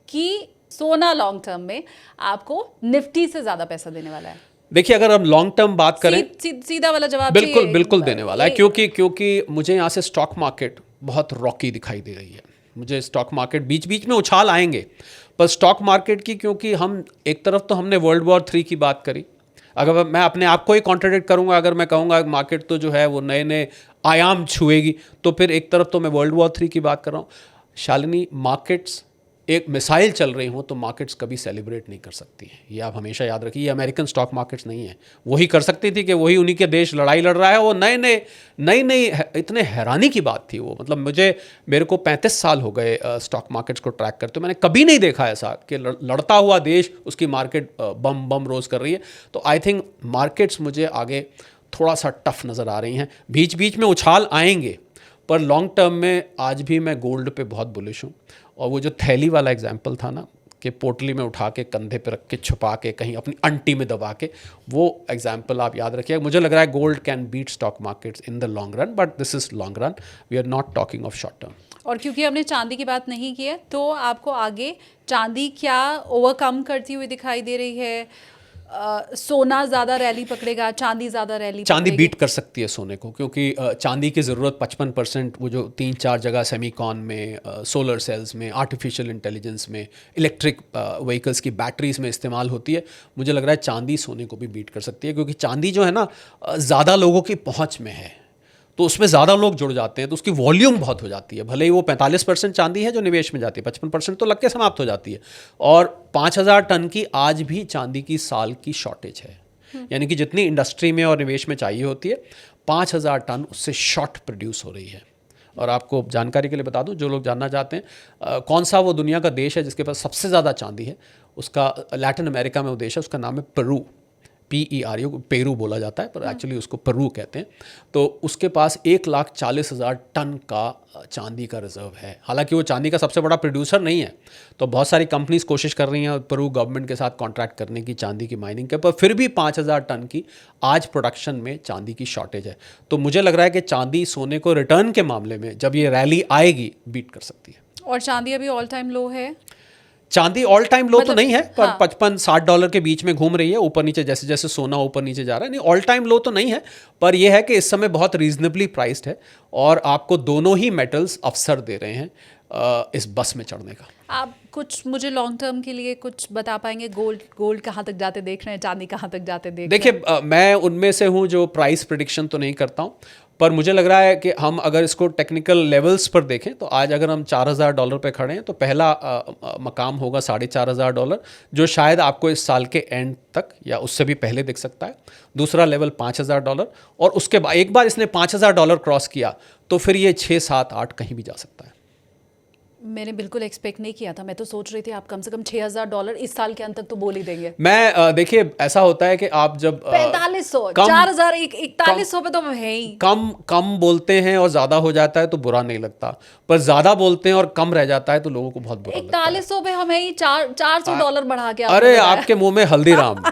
कि सोना लॉन्ग टर्म में आपको निफ्टी से ज्यादा पैसा देने वाला है? देखिए, अगर हम लॉन्ग टर्म बात करें, सीधा वाला जवाब बिल्कुल देने वाला है। क्योंकि मुझे यहाँ से स्टॉक मार्केट बहुत रॉकी दिखाई दे रही है। मुझे स्टॉक मार्केट बीच बीच में उछाल आएंगे, पर स्टॉक मार्केट की, क्योंकि हम एक तरफ तो हमने वर्ल्ड वॉर 3 की बात करी। अगर मैं अपने आप को ही कॉन्ट्रडिक्ट करूंगा, अगर मैं कहूँगा मार्केट तो जो है वो नए नए आयाम छुएगी, तो फिर एक तरफ तो मैं वर्ल्ड वॉर 3 की बात कर रहा हूँ। शालिनी, मार्केट्स एक मिसाइल चल रही हो तो मार्केट्स कभी सेलिब्रेट नहीं कर सकती हैं। ये आप हमेशा याद रखिए। ये अमेरिकन स्टॉक मार्केट्स नहीं है। वही कर सकती थी कि वही उन्हीं के देश लड़ाई लड़ रहा है। वो नई इतने हैरानी की बात थी वो। मतलब मेरे को 35 साल हो गए स्टॉक मार्केट्स को ट्रैक करते। मैंने कभी नहीं देखा ऐसा कि लड़ता हुआ देश उसकी मार्केट बम रोज कर रही है। तो आई थिंक मार्केट्स मुझे आगे थोड़ा सा टफ नज़र आ रही हैं। बीच बीच में उछाल आएंगे, पर लॉन्ग टर्म में आज भी मैं गोल्ड पे बहुत बुलिश हूँ। और वो जो थैली वाला एग्जाम्पल था ना, कि पोटली में उठा के कंधे पे रख के छुपा के कहीं अपनी अंटी में दबा के, वो एग्जाम्पल आप याद रखिए। मुझे लग रहा है gold can beat stock markets in the long run, but this is long run, we are not talking of short term. और क्योंकि हमने चांदी की बात नहीं की है, तो आपको आगे चांदी क्या ओवरकम करती हुई दिखाई दे रही है? सोना ज़्यादा रैली पकड़ेगा, चांदी ज़्यादा रैली चांदी पकड़ेगी? बीट कर सकती है सोने को, क्योंकि चांदी की ज़रूरत 55% वो जो 3-4 जगह सेमीकॉन में, सोलर सेल्स में, आर्टिफिशियल इंटेलिजेंस में, इलेक्ट्रिक व्हीकल्स की बैटरीज में इस्तेमाल होती है। मुझे लग रहा है चांदी सोने को भी बीट कर सकती है, क्योंकि चांदी जो है ना ज़्यादा लोगों की पहुंच में है, तो उसमें ज़्यादा लोग जुड़ जाते हैं, तो उसकी वॉल्यूम बहुत हो जाती है। भले ही वो 45% चांदी है जो निवेश में जाती है, 55% तो लग के समाप्त हो जाती है। और 5,000 टन की आज भी चांदी की साल की शॉर्टेज है, यानी कि जितनी इंडस्ट्री में और निवेश में चाहिए होती है, 5,000 टन उससे शॉर्ट प्रोड्यूस हो रही है। और आपको जानकारी के लिए बता दूं, जो लोग जानना चाहते हैं कौन सा वो दुनिया का देश है जिसके पास सबसे ज़्यादा चांदी है, उसका लैटिन अमेरिका में वो देश है, उसका नाम है पेरू। PERU, पेरू बोला जाता है, पर एक्चुअली उसको पेरू कहते हैं। तो उसके पास 1,40,000 टन का चांदी का रिजर्व है। हालांकि वो चांदी का सबसे बड़ा प्रोड्यूसर नहीं है, तो बहुत सारी कंपनीज कोशिश कर रही हैं पेरू गवर्नमेंट के साथ कॉन्ट्रैक्ट करने की चांदी की माइनिंग के, पर फिर भी 5,000 टन की आज प्रोडक्शन में चांदी की शॉर्टेज है। तो मुझे लग रहा है कि चांदी सोने को रिटर्न के मामले में जब ये रैली आएगी बीट कर सकती है। और चांदी अभी ऑल टाइम लो है? चांदी ऑल टाइम लो तो मतलब, नहीं है, पर हाँ। 55-60 डॉलर के बीच में घूम रही है, ऊपर नीचे जैसे जैसे सोना ऊपर नीचे जा रहा है। नहीं, ऑल टाइम लो तो नहीं है, पर यह है कि इस समय बहुत रीजनेबली प्राइस्ड है और आपको दोनों ही मेटल्स अवसर दे रहे हैं इस बस में चढ़ने का। आप कुछ मुझे लॉन्ग टर्म के लिए कुछ बता पाएंगे? गोल्ड कहाँ तक जाते देख रहे हैं, चांदी कहाँ तक जाते देख रहे हैं? देखिए, मैं उनमें से हूँ जो प्राइस प्रिडिक्शन तो नहीं करता हूँ, पर मुझे लग रहा है कि हम अगर इसको टेक्निकल लेवल्स पर देखें तो आज अगर हम $4,000 पे खड़े हैं, तो पहला मकाम होगा $4,500, जो शायद आपको इस साल के एंड तक या उससे भी पहले दिख सकता है। दूसरा लेवल $5,000, और उसके बाद एक बार इसने $5,000 क्रॉस किया तो फिर ये 6, 7, 8 कहीं भी जा सकता है। मैंने बिल्कुल एक्सपेक्ट नहीं किया था। मैं तो सोच रही थी आप कम से कम $6,000 इस साल के अंत तक तो बोल ही देंगे। मैं देखिए, ऐसा होता है कि आप जब 4500, कम- 4,000, 4100 पे तो है ही। कम बोलते हैं और ज़्यादा हो जाता है तो बुरा नहीं लगता, पर ज़्यादा बोलते हैं और कम रह जाता है तो लोगों को बहुत बुरा लगता है। 4100 पे हमें ही $400 बढ़ा के अरे आपके मुंह में हल्दीराम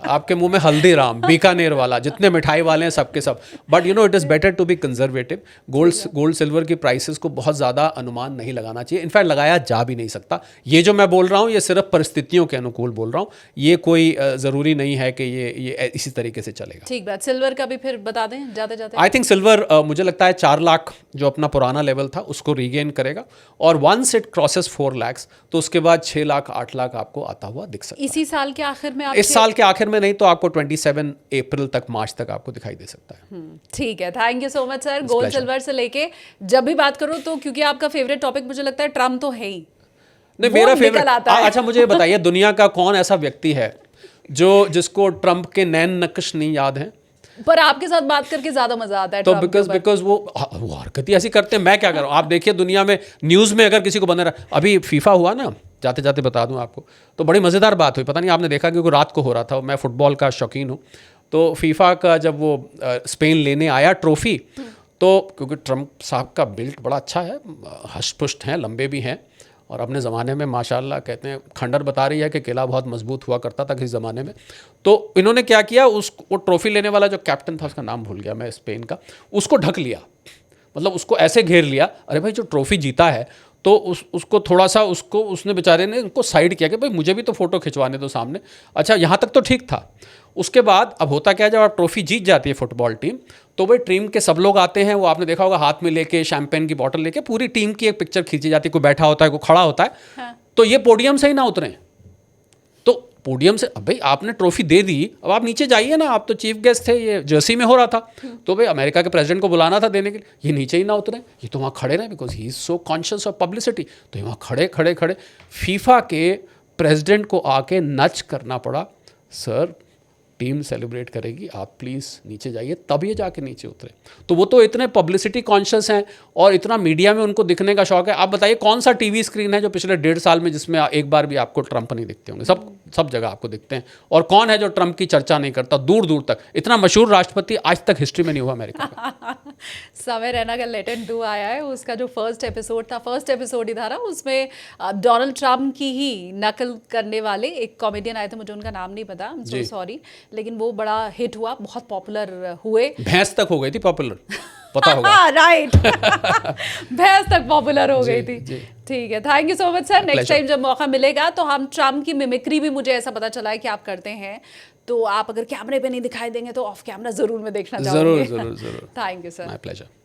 आपके मुंह में हल्दीराम, बीकानेर वाला, जितने मिठाई वाले हैं सबके सब। But you know it is better to be conservative. Gold silver की प्राइसेस को बहुत ज़्यादा अनुमान नहीं लगाना चाहिए, इनफैक्ट लगाया जा भी नहीं सकता। ये जो मैं बोल रहा हूँ ये सिर्फ परिस्थितियों के अनुकूल बोल रहा हूँ, ये कोई ज़रूरी नहीं है कि ये इसी तरीके से चलेगा। ठीक बात। सिल्वर का भी फिर बता दें जाते जाते। आई थिंक सिल्वर मुझे लगता है 4 लाख जो अपना पुराना लेवल था उसको रीगेन करेगा, और वंस इट क्रॉसेस 4 लाख तो उसके बाद 6 लाख 8 लाख आपको आता हुआ दिख सकता है। इसी साल के आखिर में आप इस साल के आखिर में नहीं तो आपको 27 अप्रैल तक, मार्च तक आपको दिखाई दे सकता है। ठीक है, thank you so much sir. Gold silver से लेके जब भी बात करूं तो, क्योंकि आपका फेवरेट टॉपिक मुझे लगता है ट्रम्प तो है ही, नहीं वो मेरा निकल फेवरेट। आता है। अच्छा मुझे ये बताइए, दुनिया का कौन ऐसा व्यक्ति है जिसको ट्रम्प के नैन नक्श नहीं याद हैं? पर आपके साथ बात करके ज्यादा मजा आता है तो ट्रम्प के ऊपर। बिकॉज वो हरकत ही ऐसी करते हैं, मैं क्या करूँ। आप देखिए दुनिया में न्यूज़ में अगर किसी को बना रहा, अभी फीफा हुआ ना, जाते जाते बता दूं आपको, तो बड़ी मज़ेदार बात हुई। पता नहीं आपने देखा, क्योंकि रात को हो रहा था, मैं फुटबॉल का शौकीन हूँ। तो फीफा का जब वो स्पेन लेने आया ट्रॉफी, तो क्योंकि ट्रम्प साहब का बिल्ड बड़ा अच्छा है, हष्ट-पुष्ट हैं, लंबे भी हैं, और अपने ज़माने में माशाल्लाह कहते हैं, खंडर बता रही है कि किला बहुत मजबूत हुआ करता था किसी ज़माने में। तो इन्होंने क्या किया, वो ट्रॉफी लेने वाला जो कैप्टन था, उसका नाम भूल गया मैं, स्पेन का, उसको ढक लिया, मतलब उसको ऐसे घेर लिया। अरे भाई जो ट्रॉफी जीता है तो उसको थोड़ा सा उसने बेचारे ने उनको साइड किया कि भाई मुझे भी तो फोटो खिंचवाने दो सामने। अच्छा यहाँ तक तो ठीक था। उसके बाद अब होता क्या है, जब आप ट्रॉफी जीत जाती है फुटबॉल टीम, तो भाई टीम के सब लोग आते हैं, वो आपने देखा होगा हाथ में लेके शैंपेन की बोतल लेके पूरी टीम की एक पिक्चर खींची जाती है। कोई बैठा होता है, कोई खड़ा होता है। हाँ। तो ये पोडियम से ही ना उतरे, तो पोडियम से, अब भाई आपने ट्रॉफी दे दी, अब आप नीचे जाइए ना, आप तो चीफ गेस्ट थे, ये जर्सी में हो रहा था, तो भाई अमेरिका के प्रेसिडेंट को बुलाना था देने के लिए, ये नीचे ही ना उतरे, ये तो वहाँ खड़े रहे, because he is so conscious of publicity. तो ये वहाँ खड़े फीफा के प्रेसिडेंट को आके नच करना पड़ा, सर टीम सेलिब्रेट करेगी, आप प्लीज़ नीचे जाइए, तब ये जाके नीचे उतरे। तो वो तो इतने पब्लिसिटी कॉन्शियस हैं और इतना मीडिया में उनको दिखने का शौक है। आप बताइए कौन सा टीवी स्क्रीन है जो पिछले 1.5 साल में जिसमें एक बार भी आपको ट्रंप नहीं दिखते होंगे? सब जगह आपको दिखते हैं। और कौन है जो ट्रंप की चर्चा नहीं करता दूर दूर तक? इतना मशहूर राष्ट्रपति आज तक हिस्ट्री में नहीं हुआ अमेरिका का। समय रैना का लेट एंड डू आया है, उसका जो फर्स्ट एपिसोड ही था ना, उसमें डोनाल्ड ट्रम्प की ही नकल करने वाले एक कॉमेडियन आए थे, मुझे उनका नाम नहीं पता, सो जी। सॉरी, लेकिन वो बड़ा हिट हुआ, बहुत पॉपुलर हुए। भैंस तक हो गई थी पॉपुलर, पता होगा। हाँ राइट, भैंस तक पॉपुलर हो गई थी। जी। ठीक है, thank you so much sir. Next Pleasure. Time जब मौका मिलेगा तो हम ट्रम्प की मिमिक्री भी, मुझे ऐसा पता चला है कि आप करते हैं, तो आप अगर कैमरे पे नहीं दिखाई देंगे तो ऑफ कैमरा जरूर मैं देखना चाहूंगी। जरूर जरूर जरूर। Thank you sir. My pleasure.